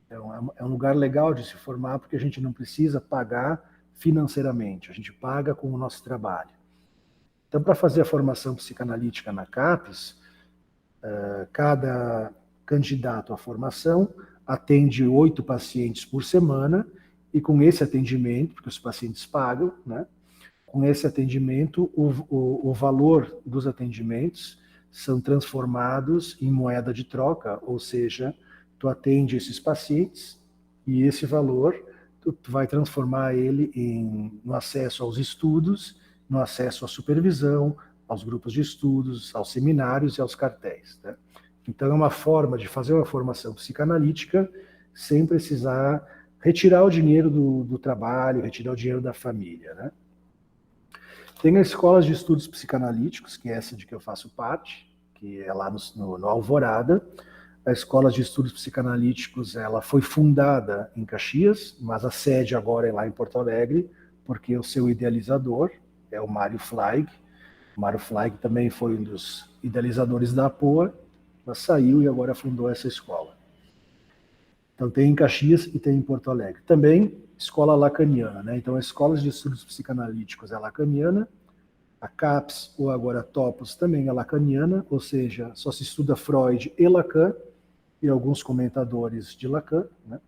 Então, é um lugar legal de se formar, porque a gente não precisa pagar financeiramente, a gente paga com o nosso trabalho. Então, para fazer a formação psicanalítica na CAPES, cada candidato à formação atende 8 pacientes por semana, e com esse atendimento, porque os pacientes pagam, né? Com esse atendimento, o valor dos atendimentos são transformados em moeda de troca, ou seja, tu atende esses pacientes e esse valor tu vai transformar ele no acesso aos estudos, no acesso à supervisão, aos grupos de estudos, aos seminários e aos cartéis, né? Então é uma forma de fazer uma formação psicanalítica sem precisar retirar o dinheiro do trabalho, retirar o dinheiro da família, né? Tem as escolas de estudos psicanalíticos, que é essa de que eu faço parte, que é lá no Alvorada. A escola de estudos psicanalíticos, ela foi fundada em Caxias, mas a sede agora é lá em Porto Alegre, porque o seu idealizador é o Mário Flaig. O Mário Flaig também foi um dos idealizadores da APOA, mas saiu e agora fundou essa escola. Então tem em Caxias e tem em Porto Alegre. Também escola lacaniana, né? Então a escola de estudos psicanalíticos é lacaniana, a CAPS, ou agora a Topos, também é lacaniana, ou seja, só se estuda Freud e Lacan, e alguns comentadores de Lacan, né?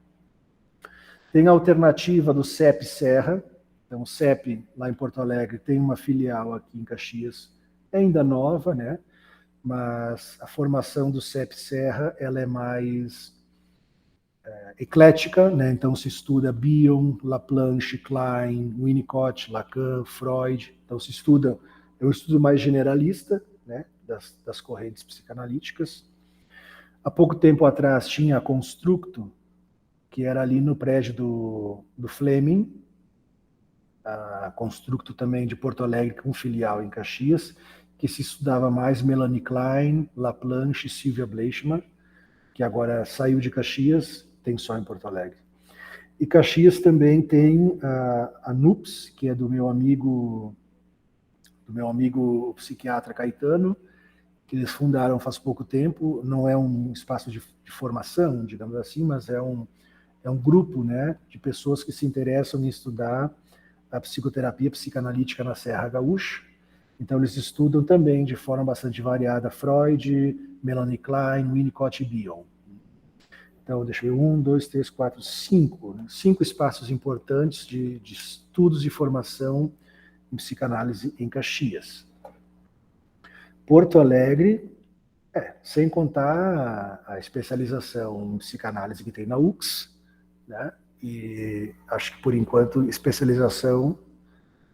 Tem a alternativa do CEP Serra. Então o CEP, lá em Porto Alegre, tem uma filial aqui em Caxias, ainda nova, né? Mas a formação do CEP Serra, ela é mais eclética, né? Então se estuda Bion, Laplanche, Klein, Winnicott, Lacan, Freud. Então se estuda, é um estudo mais generalista, né? Das correntes psicanalíticas. Há pouco tempo atrás tinha a Constructo, que era ali no prédio do Fleming, a Constructo também de Porto Alegre, com filial em Caxias, que se estudava mais Melanie Klein, Laplanche e Sylvia Bleichmann, que agora saiu de Caxias, tem só em Porto Alegre. E Caxias também tem a NUPS, que é do meu amigo psiquiatra Caetano, que eles fundaram faz pouco tempo. Não é um espaço de formação, digamos assim, mas é um grupo, né, de pessoas que se interessam em estudar a psicoterapia psicanalítica na Serra Gaúcha. Então eles estudam também de forma bastante variada Freud, Melanie Klein, Winnicott e Bion. Então, deixa eu ver, 1, 2, 3, 4, 5. Né? 5 espaços importantes de estudos e formação em psicanálise em Caxias. Porto Alegre, sem contar a especialização em psicanálise que tem na UX, né? E acho que, por enquanto, especialização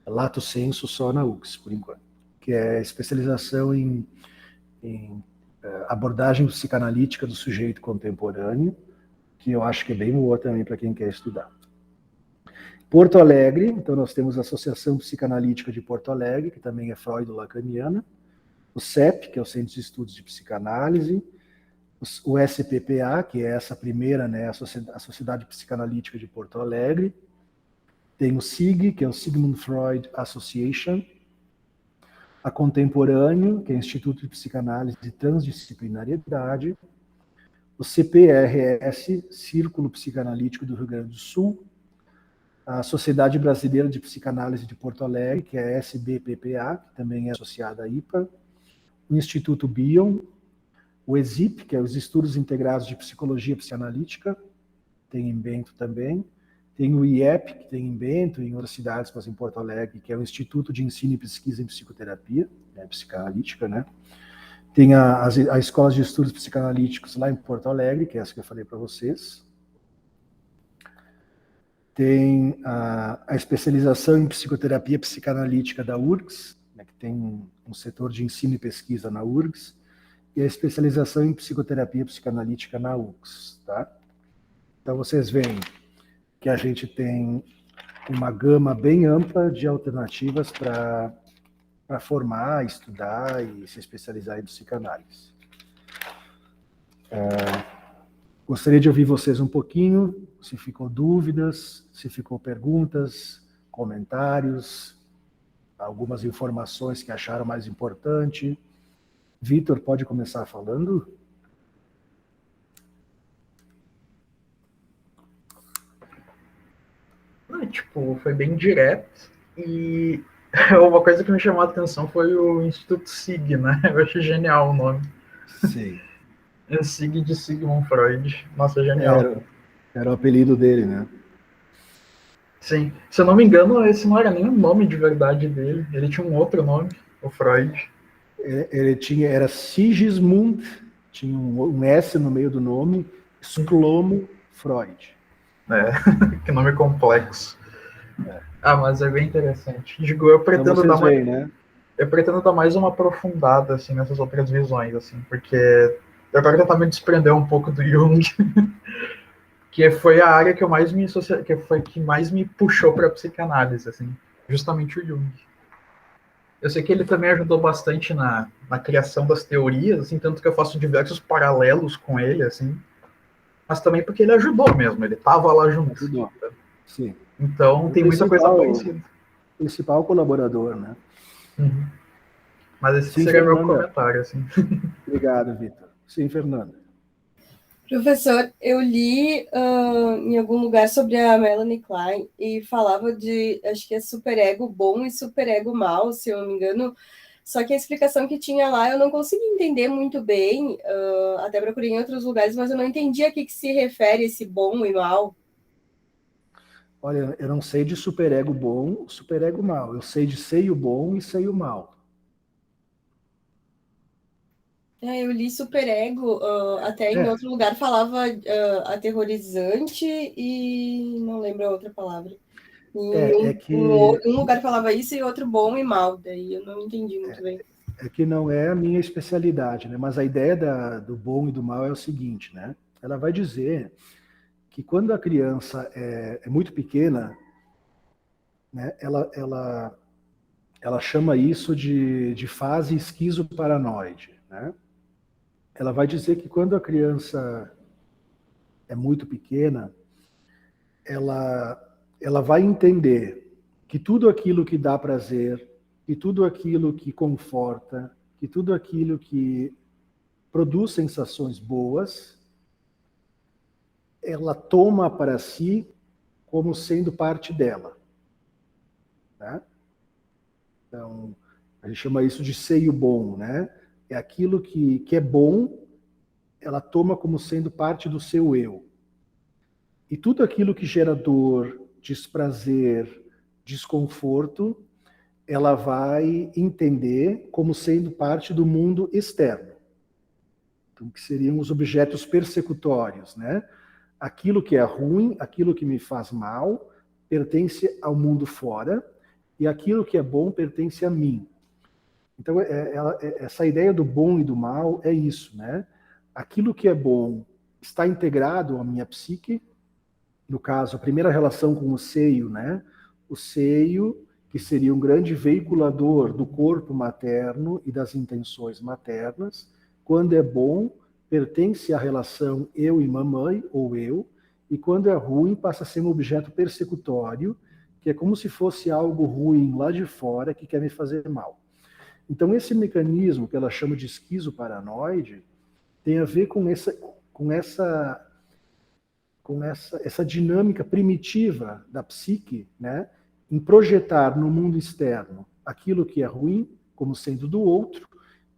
lato sensu só na UX, por enquanto, que é especialização em abordagem psicanalítica do sujeito contemporâneo, que eu acho que é bem boa também para quem quer estudar. Porto Alegre, então nós temos a Associação Psicanalítica de Porto Alegre, que também é freudo-lacaniana, o CEP, que é o Centro de Estudos de Psicanálise, o SPPA, que é essa primeira, né, a Sociedade Psicanalítica de Porto Alegre, tem o SIG, que é o Sigmund Freud Association, a Contemporâneo, que é o Instituto de Psicanálise e Transdisciplinariedade, o CPRS, Círculo Psicanalítico do Rio Grande do Sul, a Sociedade Brasileira de Psicanálise de Porto Alegre, que é a SBPPA, que também é associada à IPA, o Instituto Bion, o ESIP, que é os Estudos Integrados de Psicologia Psicanalítica, tem em Bento também, tem o IEP, que tem em Bento, em outras cidades, mas em Porto Alegre, que é o Instituto de Ensino e Pesquisa em Psicoterapia, né, psicanalítica, né? Tem as escolas de estudos psicanalíticos lá em Porto Alegre, que é essa que eu falei para vocês. Tem a especialização em psicoterapia psicanalítica da URGS, né, que tem um setor de ensino e pesquisa na URGS. e a especialização em psicoterapia psicanalítica na UX, tá? Então vocês veem que a gente tem uma gama bem ampla de alternativas para formar, estudar e se especializar em psicanálise. Gostaria de ouvir vocês um pouquinho, se ficou dúvidas, se ficou perguntas, comentários, algumas informações que acharam mais importante. Vitor, pode começar falando? Tipo, foi bem direto e uma coisa que me chamou a atenção foi o Instituto Sig, né? Eu achei genial o nome. Sim. É Sig de Sigmund Freud. Nossa, genial. Era o apelido dele, né? Sim. Se eu não me engano, esse não era nem o nome de verdade dele. Ele tinha um outro nome, o Freud. Era Sigismund, tinha um S no meio do nome, Shlomo Freud. Que nome complexo. Mas é bem interessante. Digo, eu pretendo dar mais uma aprofundada assim nessas outras visões, assim, porque eu quero tentar me desprender um pouco do Jung, que foi a área que eu mais que mais me puxou para a psicanálise, assim, justamente o Jung. Eu sei que ele também ajudou bastante na criação das teorias, assim, tanto que eu faço diversos paralelos com ele, assim, mas também porque ele ajudou mesmo, ele estava lá junto. Ajudou, sim. Então tem muita coisa parecida. Principal colaborador, né? Uhum. Mas esse Sim, seria Fernanda. meu comentário, assim. Obrigado, Vitor. Sim, Fernanda. Professor, eu li em algum lugar sobre a Melanie Klein e falava de, acho que é superego bom e superego mal, se eu não me engano. Só que a explicação que tinha lá eu não consegui entender muito bem, até procurei em outros lugares, mas eu não entendi a que se refere esse bom e mal. Olha, eu não sei de superego bom, superego mal. Eu sei de seio bom e seio mal. Eu li superego, até em outro lugar falava aterrorizante e não lembro a outra palavra. Um lugar falava isso e outro bom e mal, daí eu não entendi muito bem. É que não é a minha especialidade, né? Mas a ideia do bom e do mal é o seguinte, né? Ela vai dizer que quando a criança é muito pequena, né, ela chama isso de fase esquizoparanoide, né? Ela vai dizer que quando a criança é muito pequena, ela vai entender que tudo aquilo que dá prazer, que tudo aquilo que conforta, que tudo aquilo que produz sensações boas, ela toma para si como sendo parte dela. Né? Então, a gente chama isso de seio bom, né? É aquilo que é bom, ela toma como sendo parte do seu eu. E tudo aquilo que gera dor, desprazer, desconforto, ela vai entender como sendo parte do mundo externo. Então, que seriam os objetos persecutórios, né? Aquilo que é ruim, aquilo que me faz mal, pertence ao mundo fora, e aquilo que é bom pertence a mim. Então, essa ideia do bom e do mal é isso, né? Aquilo que é bom está integrado à minha psique, no caso, a primeira relação com o seio, né? O seio, que seria um grande veiculador do corpo materno e das intenções maternas, quando é bom, pertence à relação eu e mamãe, ou eu, e quando é ruim, passa a ser um objeto persecutório, que é como se fosse algo ruim lá de fora que quer me fazer mal. Então, esse mecanismo que ela chama de esquizoparanoide tem a ver com essa dinâmica primitiva da psique, né, em projetar no mundo externo aquilo que é ruim como sendo do outro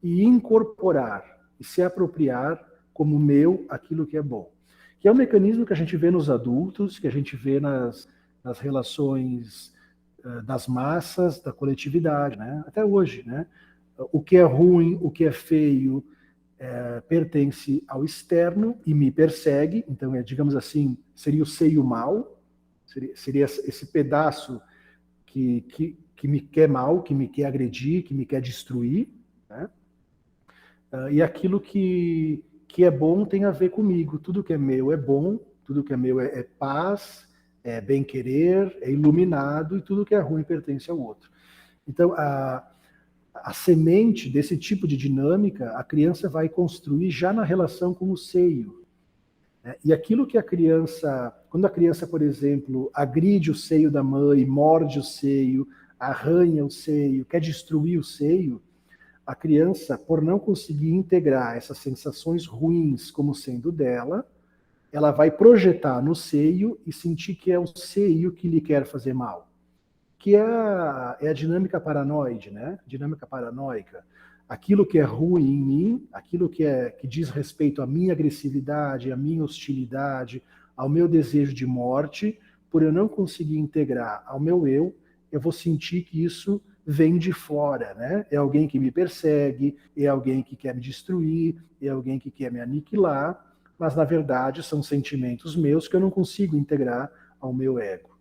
e incorporar e se apropriar como meu aquilo que é bom. Que é um mecanismo que a gente vê nos adultos, que a gente vê nas relações das massas, da coletividade, né? Até hoje, né? O que é ruim, o que é feio, pertence ao externo e me persegue, então, digamos assim, seria o seio mal, seria esse pedaço que me quer mal, que me quer agredir, que me quer destruir, né? E aquilo que é bom tem a ver comigo. Tudo que é meu é bom, tudo que é meu é paz, é bem-querer, é iluminado, e tudo que é ruim pertence ao outro. Então, a semente desse tipo de dinâmica, a criança vai construir já na relação com o seio. E aquilo que a criança, quando a criança, por exemplo, agride o seio da mãe, morde o seio, arranha o seio, quer destruir o seio, a criança, por não conseguir integrar essas sensações ruins como sendo dela, ela vai projetar no seio e sentir que é o seio que lhe quer fazer mal. Que é a dinâmica paranoide, né? Dinâmica paranoica. Aquilo que é ruim em mim, aquilo que diz respeito à minha agressividade, à minha hostilidade, ao meu desejo de morte, por eu não conseguir integrar ao meu eu vou sentir que isso vem de fora, né? É alguém que me persegue, é alguém que quer me destruir, é alguém que quer me aniquilar, mas na verdade são sentimentos meus que eu não consigo integrar ao meu ego.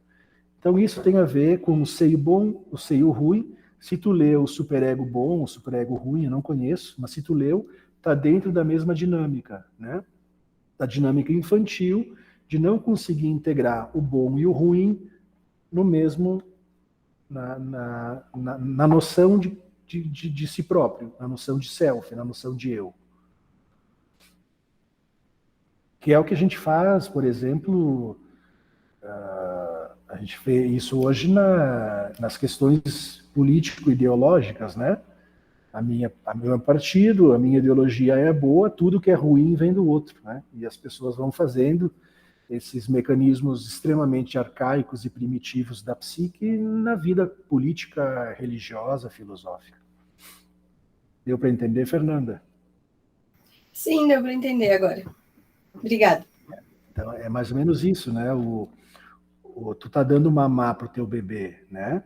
Então isso tem a ver com o seio bom, o seio ruim. Se tu leu o superego bom, o superego ruim, eu não conheço, mas se tu leu, está dentro da mesma dinâmica, né? Da dinâmica infantil, de não conseguir integrar o bom e o ruim no mesmo, na noção de si próprio, na noção de self, na noção de eu. Que é o que a gente faz, por exemplo, a gente vê isso hoje nas questões político-ideológicas, né? O meu partido, a minha ideologia é boa, tudo que é ruim vem do outro, né? E as pessoas vão fazendo esses mecanismos extremamente arcaicos e primitivos da psique na vida política, religiosa, filosófica. Deu para entender, Fernanda? Sim, deu para entender agora. Obrigada. Então, é mais ou menos isso, né? Tu tá dando mamar pro teu bebê, né?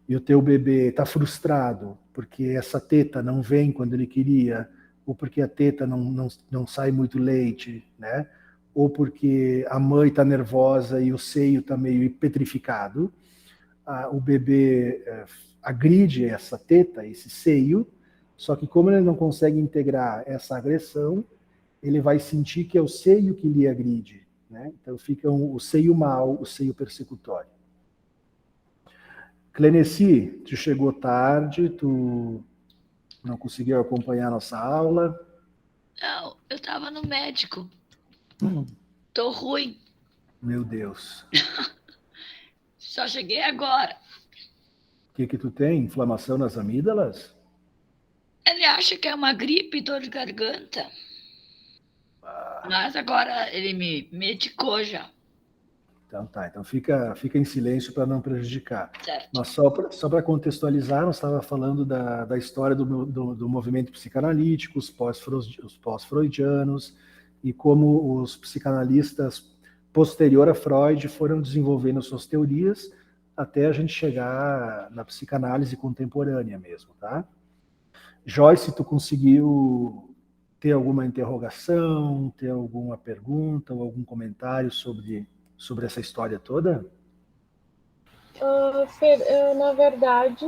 E o teu bebê está frustrado porque essa teta não vem quando ele queria, ou porque a teta não sai muito leite, né? Ou porque a mãe está nervosa e o seio está meio petrificado, o bebê agride essa teta, esse seio, só que como ele não consegue integrar essa agressão, ele vai sentir que é o seio que lhe agride, né? Então fica o seio mau, o seio persecutório. Cleneci, tu chegou tarde, tu não conseguiu acompanhar a nossa aula? Não, eu tava no médico. Tô ruim. Meu Deus. Só cheguei agora. O que tu tem? Inflamação nas amígdalas? Ele acha que é uma gripe, dor de garganta. Mas agora ele me medicou já. Então tá, então fica em silêncio para não prejudicar. Certo. Mas só para contextualizar, nós estávamos falando da história do movimento psicanalítico, os pós-freudianos, e como os psicanalistas posterior a Freud foram desenvolvendo suas teorias até a gente chegar na psicanálise contemporânea mesmo, tá? Joyce, tu conseguiu ter alguma interrogação, ter alguma pergunta ou algum comentário sobre essa história toda? Na verdade,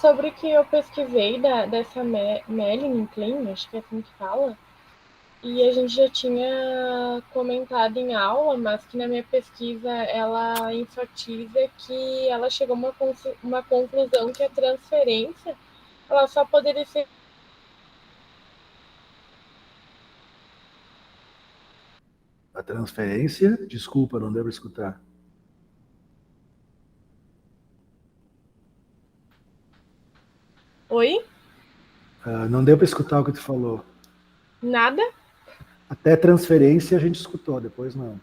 sobre o que eu pesquisei dessa Melanie Klein, acho que é assim que fala, e a gente já tinha comentado em aula, mas que na minha pesquisa ela enfatiza que ela chegou a uma conclusão que a transferência ela só poderia ser. A transferência? Desculpa, não deu para escutar. Oi? Não deu para escutar o que tu falou. Nada? Até transferência a gente escutou, depois não.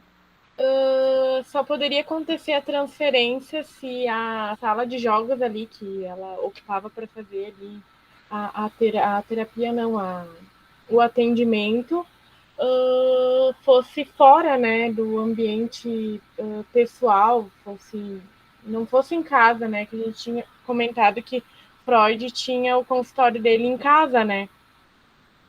Só poderia acontecer a transferência se a sala de jogos ali que ela ocupava para fazer ali a terapia, não, o atendimento fosse fora, né, do ambiente pessoal, não fosse em casa, né, que a gente tinha comentado que Freud tinha o consultório dele em casa, né,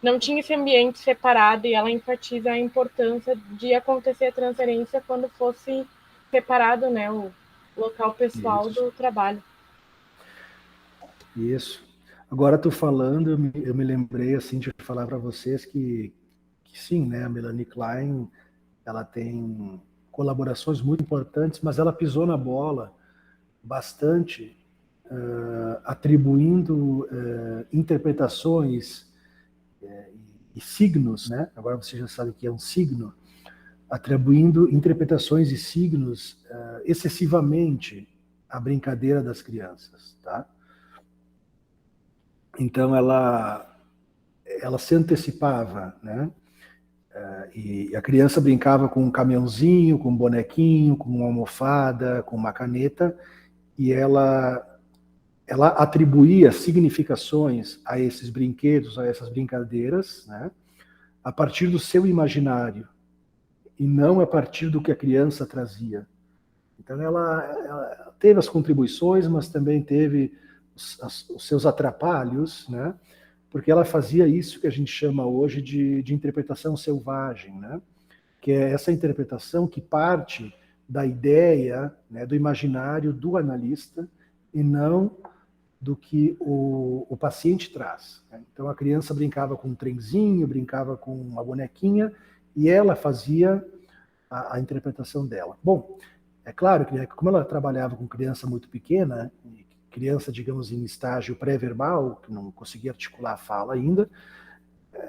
não tinha esse ambiente separado, e ela enfatiza a importância de acontecer a transferência quando fosse separado, né, o local pessoal do trabalho. Isso. Agora tu falando, eu me lembrei assim de falar para vocês que sim, né, a Melanie Klein, ela tem colaborações muito importantes, mas ela pisou na bola bastante, atribuindo interpretações e signos, né? Agora você já sabe o que é um signo, atribuindo interpretações e signos excessivamente à brincadeira das crianças, tá? Então ela se antecipava, né? E a criança brincava com um caminhãozinho, com um bonequinho, com uma almofada, com uma caneta, e ela atribuía significações a esses brinquedos, a essas brincadeiras, né? A partir do seu imaginário, e não a partir do que a criança trazia. Então ela teve as contribuições, mas também teve os seus atrapalhos, né? Porque ela fazia isso que a gente chama hoje de interpretação selvagem, né? Que é essa interpretação que parte da ideia, né, do imaginário do analista e não do que o paciente traz, né? Então a criança brincava com um trenzinho, brincava com uma bonequinha e ela fazia a interpretação dela. Bom, é claro que, né, como ela trabalhava com criança muito pequena, criança, digamos, em estágio pré-verbal, que não conseguia articular a fala ainda,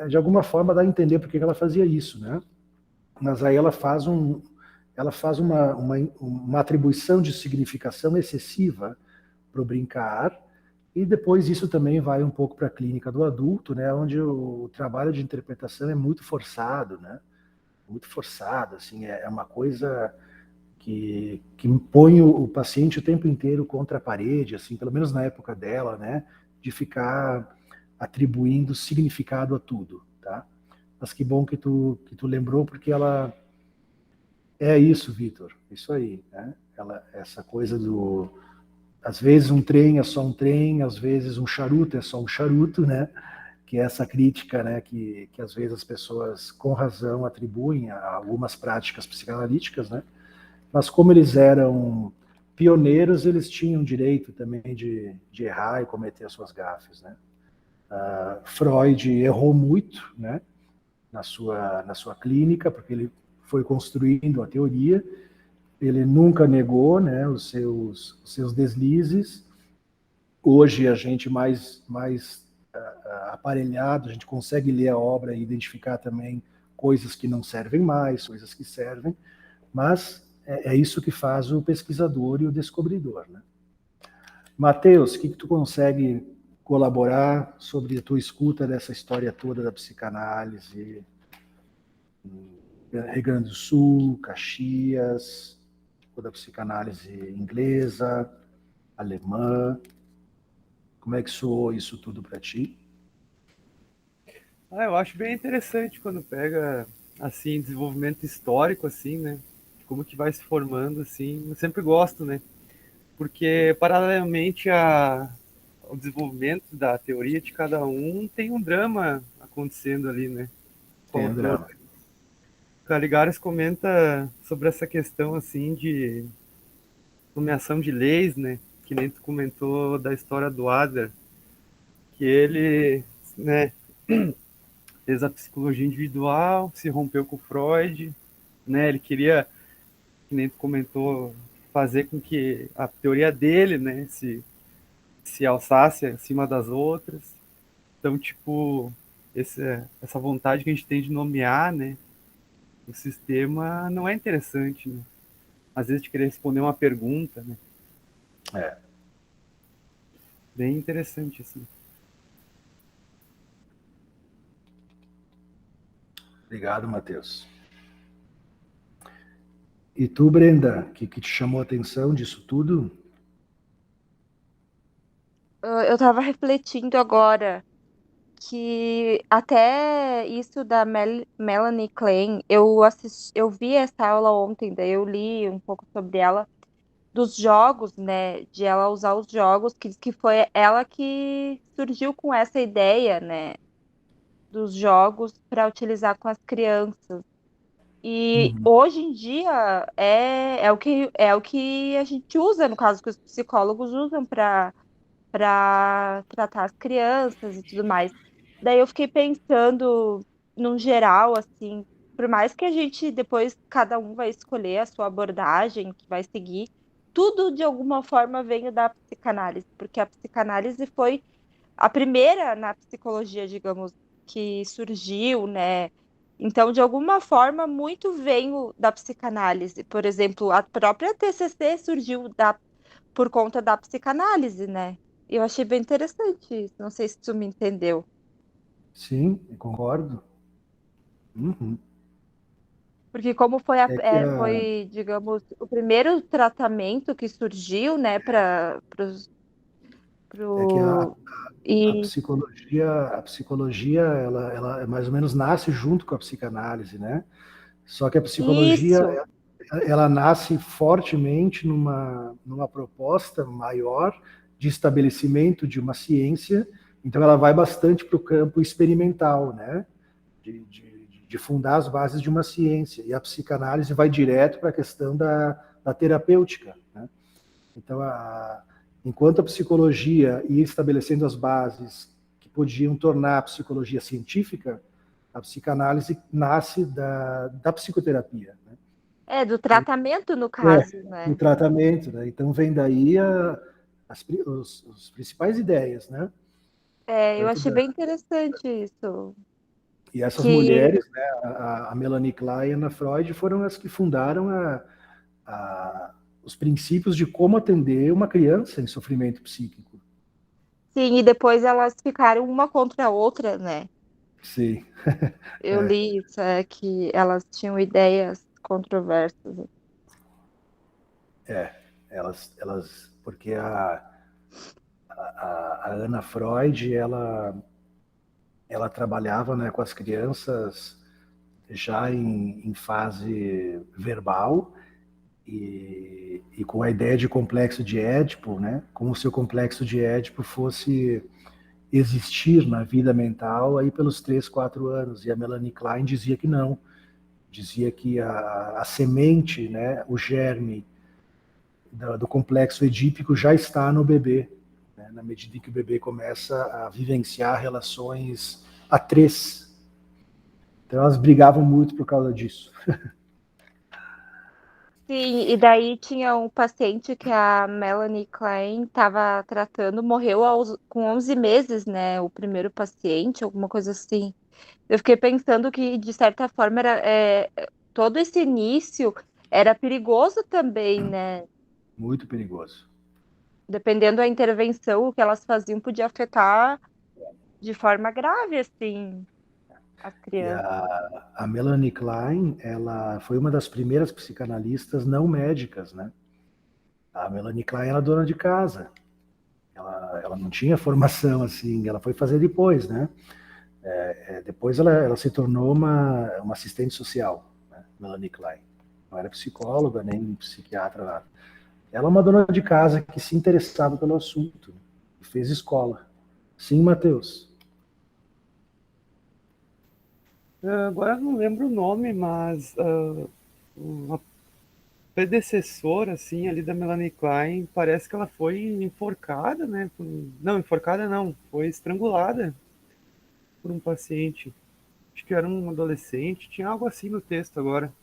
de alguma forma dá a entender por que ela fazia isso, né? Mas aí ela faz uma atribuição de significação excessiva para o brincar, e depois isso também vai um pouco para a clínica do adulto, né, onde o trabalho de interpretação é muito forçado, né? Muito forçado, assim, é uma coisa que impõe o paciente o tempo inteiro contra a parede, assim, pelo menos na época dela, né, de ficar atribuindo significado a tudo, tá? Mas que bom que tu lembrou, porque ela é isso, Vitor, isso aí, né? Essa coisa às vezes um trem é só um trem, às vezes um charuto é só um charuto, né? Que é essa crítica, né, que às vezes as pessoas com razão atribuem a algumas práticas psicanalíticas, né? Mas como eles eram pioneiros, eles tinham direito também de errar e cometer as suas gafes, né? Freud errou muito, né, na sua clínica, porque ele foi construindo a teoria, ele nunca negou, né, os seus deslizes. Hoje a gente mais aparelhado, a gente consegue ler a obra e identificar também coisas que não servem mais, coisas que servem, mas é isso que faz o pesquisador e o descobridor, né? Matheus, o que tu consegue colaborar sobre a tua escuta dessa história toda da psicanálise? Rio Grande do Sul, Caxias, ou da psicanálise inglesa, alemã. Como é que soou isso tudo para ti? Eu acho bem interessante quando pega, assim, desenvolvimento histórico, assim, né? Como que vai se formando, assim. Eu sempre gosto, né? Porque, paralelamente ao desenvolvimento da teoria de cada um, tem um drama acontecendo ali, né? Tem um drama. Caligares comenta sobre essa questão, assim, de nomeação de leis, né? Que nem tu comentou da história do Adler, que ele, né, fez a psicologia individual, se rompeu com o Freud, né? Ele queria, que nem tu comentou, fazer com que a teoria dele, né, se alçasse acima das outras. Então, tipo, essa vontade que a gente tem de nomear, né, o sistema não é interessante, né? Às vezes de querer responder uma pergunta, né? É. Bem interessante, assim. Obrigado, Matheus. E tu, Brenda, o que te chamou a atenção disso tudo? Eu estava refletindo agora que até isso da Melanie Klein, eu vi essa aula ontem, daí eu li um pouco sobre ela, dos jogos, né, de ela usar os jogos, que diz que foi ela que surgiu com essa ideia, né, dos jogos para utilizar com as crianças. E hoje em dia é o que a gente usa, no caso que os psicólogos usam para para tratar as crianças e tudo mais. Daí eu fiquei pensando, num geral, assim, por mais que a gente depois, cada um vai escolher a sua abordagem que vai seguir, tudo de alguma forma veio da psicanálise, porque a psicanálise foi a primeira na psicologia, digamos, que surgiu, né? Então, de alguma forma, muito veio da psicanálise. Por exemplo, a própria TCC surgiu por conta da psicanálise, né? Eu achei bem interessante isso. Não sei se tu me entendeu. Sim, eu concordo. Uhum. Porque como É que foi, digamos, o primeiro tratamento que surgiu, né, para é que a, pro e a psicologia, ela mais ou menos nasce junto com a psicanálise, né? Só que a psicologia, isso. ela nasce fortemente numa proposta maior de estabelecimento de uma ciência, então ela vai bastante para o campo experimental, né? De fundar as bases de uma ciência, e a psicanálise vai direto para a questão da terapêutica, né? Então, enquanto a psicologia ia estabelecendo as bases que podiam tornar a psicologia científica, a psicanálise nasce da psicoterapia, né? Do tratamento, no É, caso, do né? tratamento, né? Então vem daí os principais ideias, né? Eu Tanto achei bem interessante isso. e essas Que mulheres, né, a Melanie Klein e a Ana Freud foram as que fundaram os princípios de como atender uma criança em sofrimento psíquico. sim, e depois elas ficaram uma contra a outra, né? Sim, Eu li isso, que elas tinham ideias controversas. porque a Ana Freud, ela trabalhava, né, com as crianças já em fase verbal e com a ideia de complexo de Édipo, né, como se o complexo de Édipo fosse existir na vida mental aí pelos 3, 4 anos. E a Melanie Klein dizia que não, dizia que a semente, né, o germe do complexo edípico já está no bebê, né, na medida em que o bebê começa a vivenciar relações a três. Então elas brigavam muito por causa disso. Sim, e daí tinha um paciente que a Melanie Klein estava tratando, morreu com 11 meses, né? O primeiro paciente, alguma coisa assim. Eu fiquei pensando que, de certa forma, todo esse início era perigoso também, né? Muito perigoso. Dependendo da intervenção, o que elas faziam podia afetar de forma grave, assim, as E crianças. a Melanie Klein, ela foi uma das primeiras psicanalistas não médicas, né? A Melanie Klein era dona de casa. Ela não tinha formação assim, ela foi fazer depois, né? Depois ela se tornou uma assistente social, né? Melanie Klein. Não era psicóloga, nem psiquiatra, nada. Ela é uma dona de casa que se interessava pelo assunto, né? E fez escola. Sim, Matheus. Agora eu não lembro o nome, mas uma predecessora, assim, ali da Melanie Klein, parece que ela foi enforcada, né? Não, enforcada não, foi estrangulada por um paciente. Acho que era um adolescente, tinha algo assim no texto agora,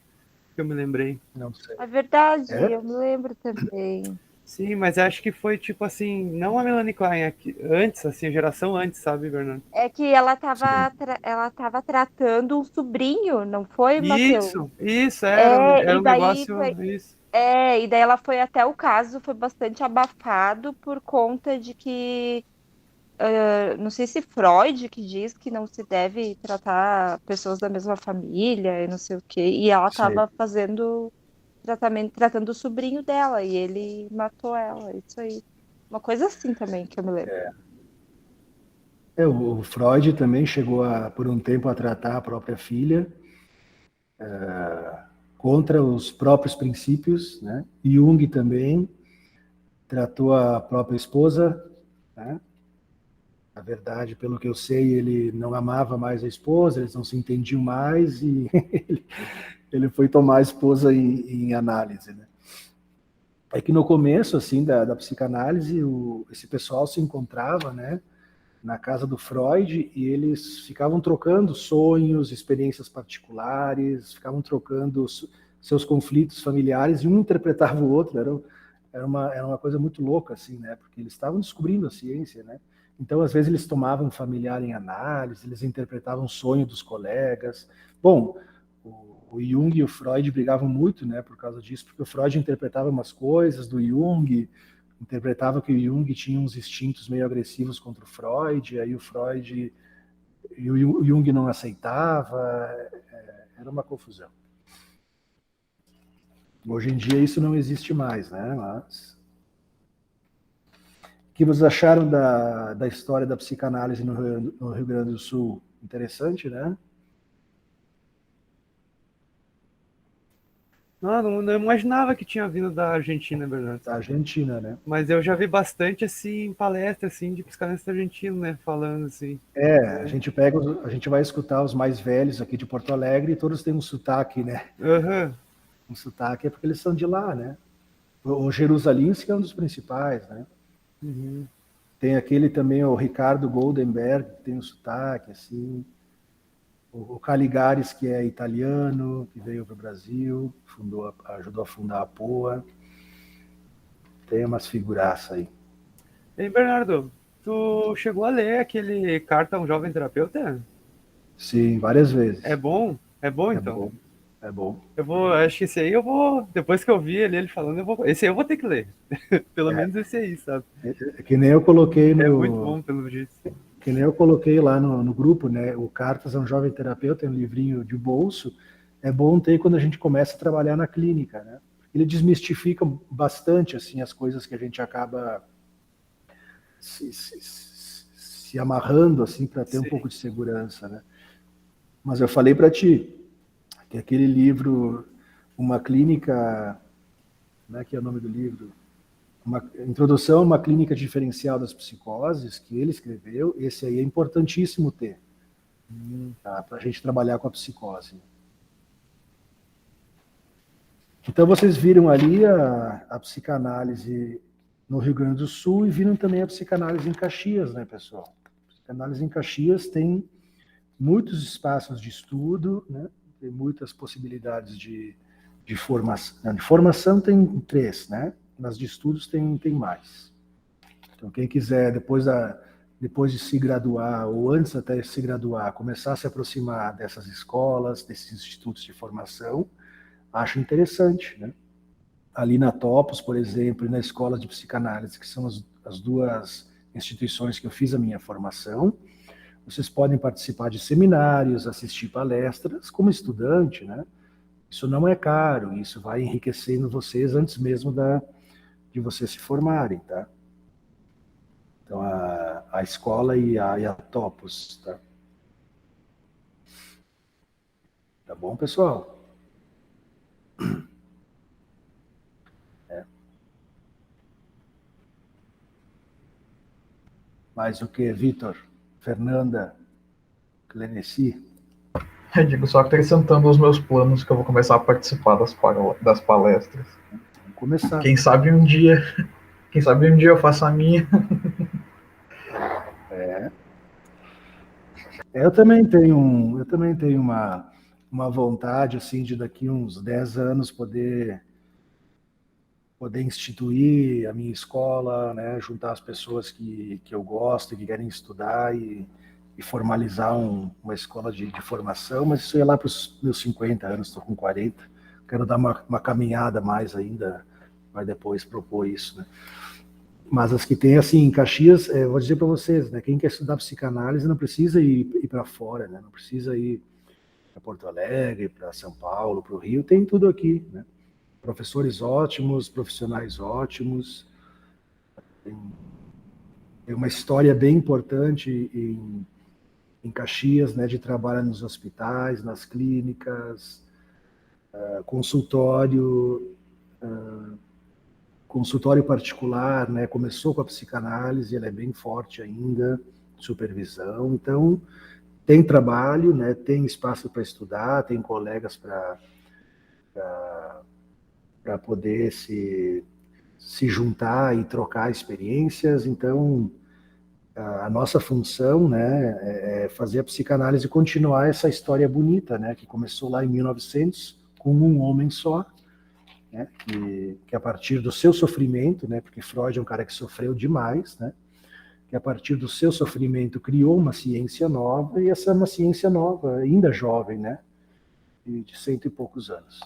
que eu me lembrei. Não sei. É verdade, É? eu me lembro também. Sim, mas acho que foi tipo assim, não a Melanie Klein, antes, assim, a geração antes, sabe, Bernardo? É que ela Sim. ela tava tratando um sobrinho, não foi, Matheus? Isso, era E um daí negócio, isso. e daí ela foi até o caso, foi bastante abafado por conta de que não sei se Freud que diz que não se deve tratar pessoas da mesma família e não sei o quê. E ela Sei. estava fazendo tratamento, tratando o sobrinho dela e ele matou ela. Isso aí. Uma coisa assim também que eu me lembro. O Freud também chegou por um tempo a tratar a própria filha contra os próprios princípios, né? Jung também tratou a própria esposa, né? Na verdade, pelo que eu sei, ele não amava mais a esposa, eles não se entendiam mais e ele foi tomar a esposa em análise, né? É que no começo, assim, da psicanálise, esse pessoal se encontrava, né, na casa do Freud, e eles ficavam trocando sonhos, experiências particulares, ficavam trocando seus conflitos familiares, e um interpretava o outro. Era uma coisa muito louca, assim, né, porque eles estavam descobrindo a ciência, né. Então, às vezes, eles tomavam um familiar em análise, eles interpretavam o sonho dos colegas. Bom, o Jung e o Freud brigavam muito, né, por causa disso, porque o Freud interpretava umas coisas do Jung, interpretava que o Jung tinha uns instintos meio agressivos contra o Freud, aí o Freud e o Jung não aceitava, era uma confusão. Hoje em dia isso não existe mais, né, mas... O que vocês acharam da história da psicanálise no Rio Grande do Sul? Interessante, né? Não imaginava que tinha vindo da Argentina, Bernardo. Da Argentina, né? Mas eu já vi bastante, assim, palestra, assim, de psicanalista argentino, né, falando, assim. A gente vai escutar os mais velhos aqui de Porto Alegre e todos têm um sotaque, né? Uhum. Um sotaque é porque eles são de lá, né? O Jerusalimski é um dos principais, né? Uhum. Tem aquele também, o Ricardo Goldenberg, que tem um sotaque, assim. O Caligares, que é italiano, que veio para o Brasil, ajudou a fundar a POA. Tem umas figuraças aí. E Bernardo, tu chegou a ler aquele Carta a um Jovem Terapeuta? Sim, várias vezes. É bom? É bom, É então? bom. É bom. Acho que esse aí depois que eu vi ele falando, esse aí eu vou ter que ler. Pelo menos esse aí, sabe? Que nem eu coloquei no... É muito bom, pelo jeito. Que nem eu coloquei lá no grupo, né? O Cartas a um Jovem Terapeuta, é um livrinho de bolso. É bom ter quando a gente começa a trabalhar na clínica, né? Ele desmistifica bastante, assim, as coisas que a gente acaba se amarrando, assim, para ter um pouco de segurança, né? Mas eu falei para ti que aquele livro, Uma Clínica... Como é que é o nome do livro? Uma Introdução a uma Clínica Diferencial das Psicoses, que ele escreveu, esse aí é importantíssimo ter, tá? Para a gente trabalhar com a psicose. Então vocês viram ali a psicanálise no Rio Grande do Sul e viram também a psicanálise em Caxias, né, pessoal? A psicanálise em Caxias tem muitos espaços de estudo, né? Tem muitas possibilidades de formação. De formação tem 3, né? Mas de estudos tem mais. Então, quem quiser, depois de se graduar, ou antes até de se graduar, começar a se aproximar dessas escolas, desses institutos de formação, acho interessante, né? Ali na Topos, por exemplo, e na Escola de Psicanálise, que são as 2 instituições que eu fiz a minha formação, vocês podem participar de seminários, assistir palestras como estudante, né? Isso não é caro, isso vai enriquecendo vocês antes mesmo de vocês se formarem, tá? Então, a escola e a Topos, tá? Tá bom, pessoal? Mais o que, Vitor? Fernanda? Cleneci? Eu digo só acrescentando os meus planos que eu vou começar a participar das palestras. Vamos começar. Quem sabe um dia eu faço a minha. Eu também tenho uma vontade, assim, de daqui uns 10 anos poder instituir a minha escola, né, juntar as pessoas que eu gosto e que querem estudar e formalizar uma escola de formação, mas isso é lá para os meus 50 anos, estou com 40, quero dar uma caminhada mais ainda, vai depois propor isso, né. Mas as que tem, assim, em Caxias, vou dizer para vocês, né, quem quer estudar psicanálise não precisa ir para fora, né, não precisa ir para Porto Alegre, para São Paulo, para o Rio, tem tudo aqui, né. Professores ótimos, profissionais ótimos, tem uma história bem importante em Caxias, né, de trabalho nos hospitais, nas clínicas, consultório particular, né, começou com a psicanálise, ela é bem forte ainda, supervisão, então tem trabalho, né, tem espaço para estudar, tem colegas para poder se se juntar e trocar experiências. Então, a nossa função, né, é fazer a psicanálise continuar essa história bonita, né, que começou lá em 1900 com um homem só, né, que a partir do seu sofrimento, né, porque Freud é um cara que sofreu demais, né, que a partir do seu sofrimento criou uma ciência nova, e essa é uma ciência nova, ainda jovem, né, de 100 e poucos anos.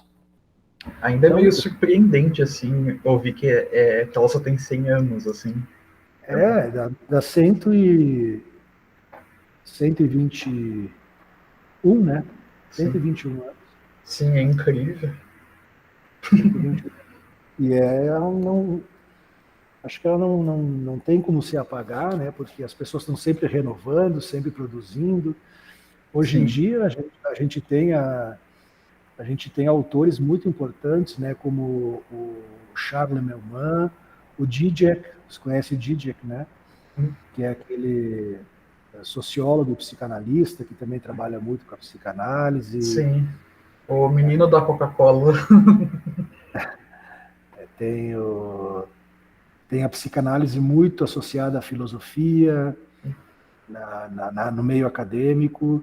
Ainda é meio surpreendente, assim, ouvir que ela só tem 100 anos, assim. Dá 121, né? 121 anos. Sim, é incrível. 121. E acho que ela não tem como se apagar, né? Porque as pessoas estão sempre renovando, sempre produzindo. Hoje em dia, a gente tem autores muito importantes, né? Como o Charles Melman, o Zizek. Você conhece o Zizek, né? Que é aquele sociólogo e psicanalista que também trabalha muito com a psicanálise. Sim, o menino da Coca-Cola. Tem a psicanálise muito associada à filosofia, no meio acadêmico,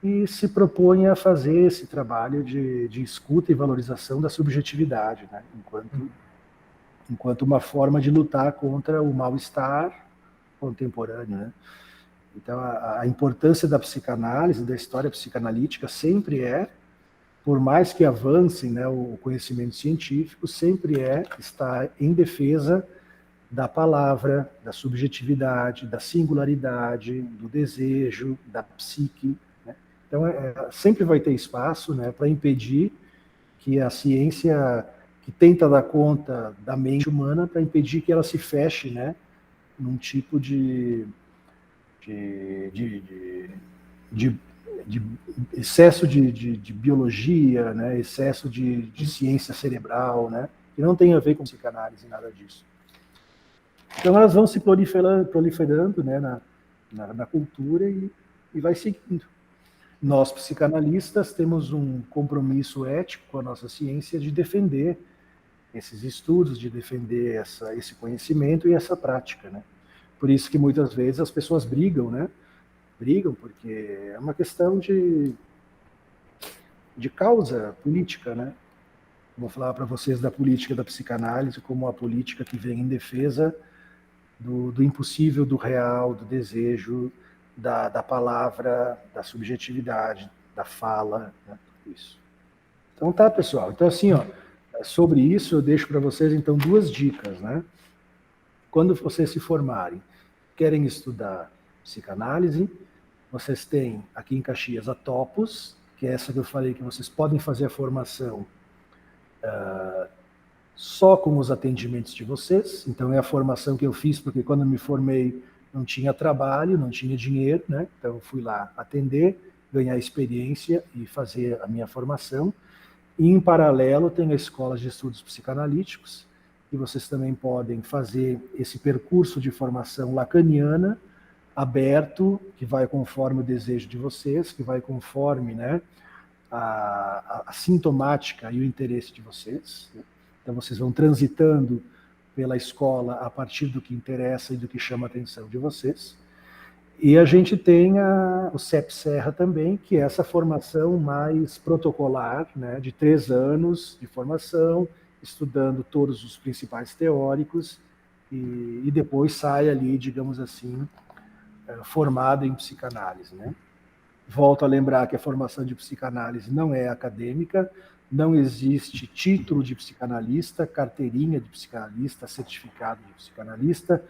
e se propõe a fazer esse trabalho de escuta e valorização da subjetividade, né? Enquanto uma forma de lutar contra o mal-estar contemporâneo, né? Então, a importância da psicanálise, da história psicanalítica, sempre por mais que avancem, né, o conhecimento científico, sempre está em defesa da palavra, da subjetividade, da singularidade, do desejo, da psique, né? Então, sempre vai ter espaço, né, para impedir que a ciência, que tenta dar conta da mente humana, para impedir que ela se feche, né, num tipo de excesso de biologia, né, excesso de ciência cerebral, né, que não tem a ver com psicanálise, nada disso. Então elas vão se proliferando, né, na cultura e vai seguindo. Nós, psicanalistas, temos um compromisso ético com a nossa ciência de defender esses estudos, de defender esse conhecimento e essa prática, né. Por isso que muitas vezes as pessoas brigam, né? Brigam porque é uma questão de causa política, né? Vou falar para vocês da política da psicanálise como a política que vem em defesa do impossível, do real, do desejo, da palavra, da subjetividade, da fala, né? Tudo isso. Então tá, pessoal. Então assim, ó, sobre isso eu deixo para vocês então 2 dicas, né? Quando vocês se formarem, querem estudar psicanálise, vocês têm aqui em Caxias a Topos, que é essa que eu falei que vocês podem fazer a formação só com os atendimentos de vocês. Então é a formação que eu fiz, porque quando eu me formei não tinha trabalho, não tinha dinheiro, né? Então eu fui lá atender, ganhar experiência e fazer a minha formação. E em paralelo tem a Escola de Estudos Psicanalíticos, e vocês também podem fazer esse percurso de formação lacaniana, aberto, que vai conforme o desejo de vocês, que vai conforme, né, a sintomática e o interesse de vocês. Então vocês vão transitando pela escola a partir do que interessa e do que chama a atenção de vocês. E a gente tem o CEP Serra também, que é essa formação mais protocolar, né, de 3 anos de formação, estudando todos os principais teóricos, e depois sai ali, digamos assim, formado em psicanálise, né? Volto a lembrar que a formação de psicanálise não é acadêmica, não existe título de psicanalista, carteirinha de psicanalista, certificado de psicanalista,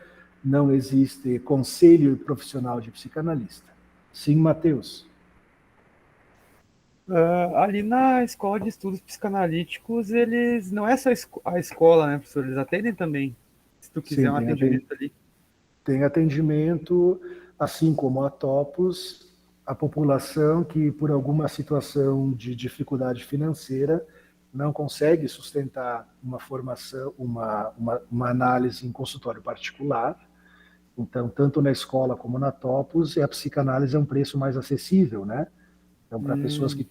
não existe conselho profissional de psicanalista. Sim, Matheus? Ali na Escola de Estudos Psicanalíticos, eles não é só a escola, né, professor? Eles atendem também, se tu quiser. Sim, um atendimento ali. Tem atendimento, assim como a Topos, a população que por alguma situação de dificuldade financeira não consegue sustentar uma formação, uma análise em consultório particular. Então, tanto na escola como na Topos, a psicanálise é um preço mais acessível, né? Então, para pessoas que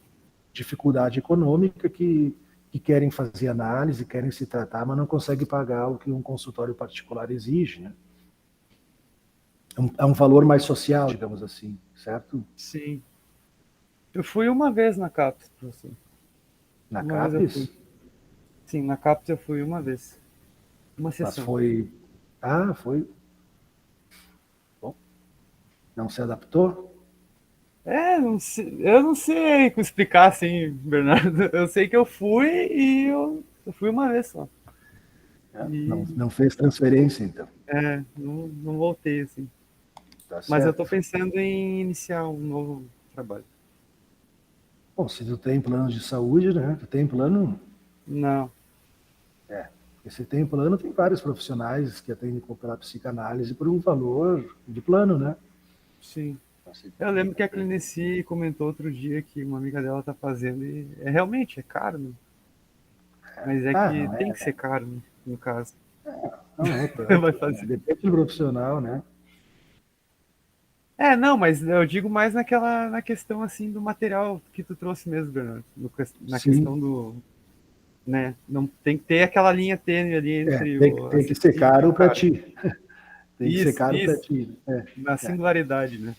dificuldade econômica, que que querem fazer análise, querem se tratar, mas não conseguem pagar o que um consultório particular exige, né? É um valor mais social, digamos assim, certo? Sim. Eu fui uma vez na CAPES, professor. Na Uma vez eu CAPES, fui. Sim, na CAPES eu fui uma vez. Uma mas sessão. foi... Ah, foi... Bom, não se adaptou? Eu não sei explicar assim, Bernardo. Eu sei que eu fui e eu fui uma vez só. Não fez transferência, então. Não voltei assim. Tá Mas eu certo. tô pensando em iniciar um novo trabalho. Bom, se tu tem plano de saúde, né? Tu tem plano... Não. Se tem plano, tem vários profissionais que atendem pela psicanálise por um valor de plano, né? Sim. Eu lembro que a Clinici comentou outro dia que uma amiga dela tá fazendo e realmente é caro, né? Mas é que Não tem que ser caro, né, no caso. não é tanto. Vai fazer. Depende do profissional, né? Não, mas eu digo mais na questão assim do material que tu trouxe mesmo, Bernardo. Na Sim. questão do, né? Não tem que ter aquela linha tênue ali entre tem que ser caro para ti. Tem que ser Isso, caro para isso. ti. Na singularidade, né?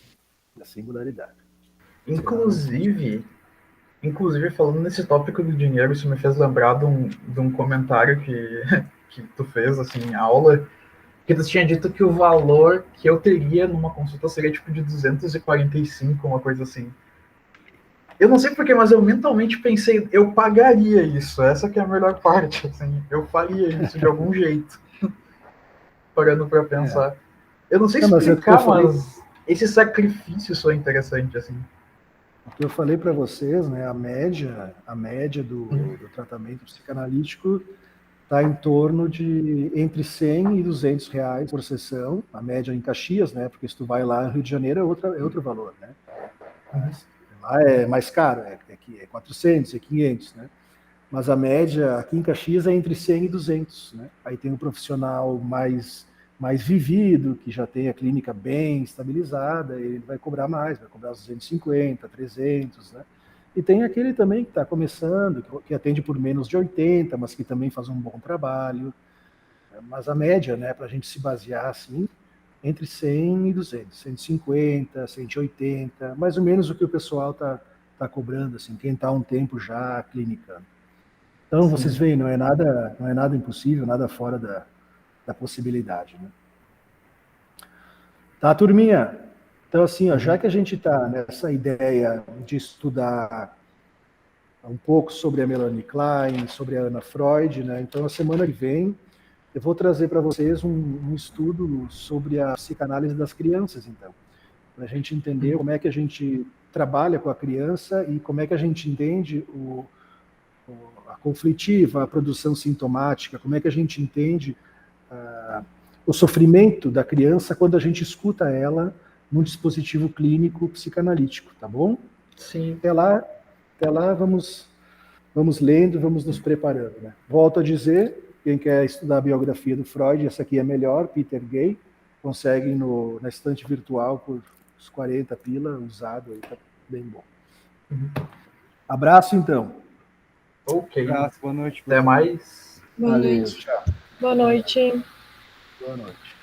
Na singularidade. Inclusive, falando nesse tópico do dinheiro, isso me fez lembrar de um comentário que tu fez, assim, em aula, que tu tinha dito que o valor que eu teria numa consulta seria, tipo, de 245, uma coisa assim. Eu não sei porquê, mas eu mentalmente pensei, eu pagaria isso, essa que é a melhor parte, assim, eu faria isso de algum jeito, parando pra pensar. Eu não sei Mas é o que eu explicar, falei, mas esse sacrifício só é interessante, assim. o que eu falei para vocês, né? A média do tratamento psicanalítico está em torno de entre 100 e 200 reais por sessão, a média em Caxias, né? Porque se tu vai lá no Rio de Janeiro é outro valor, né? Lá é mais caro, é 400, é 500, né? Mas a média aqui em Caxias é entre 100 e 200, né? Aí tem um profissional mais vivido, que já tem a clínica bem estabilizada, ele vai cobrar mais, vai cobrar 250, 300, né? E tem aquele também que está começando, que atende por menos de 80, mas que também faz um bom trabalho. Mas a média, né, para a gente se basear assim, entre 100 e 200, 150, 180, mais ou menos o que o pessoal tá cobrando, assim, quem está há um tempo já clinicando. Então, vocês veem, não é nada impossível, nada fora da possibilidade, né? Tá, turminha? Então, assim, ó, já que a gente está nessa ideia de estudar um pouco sobre a Melanie Klein, sobre a Anna Freud, né? Então, a semana que vem, eu vou trazer para vocês um estudo sobre a psicanálise das crianças, então, para a gente entender como é que a gente trabalha com a criança e como é que a gente entende a conflitiva, a produção sintomática, como é que a gente entende o sofrimento da criança quando a gente escuta ela num dispositivo clínico psicanalítico, tá bom? Sim. Até lá vamos lendo, vamos nos preparando, né? Volto a dizer, quem quer estudar a biografia do Freud, essa aqui é melhor, Peter Gay, consegue na estante virtual por uns 40 pila, usado aí, tá bem bom. Abraço, então. Ok. Abraço, boa noite. Até mais. Boa Valeu, noite. tchau. Boa noite. Boa noite.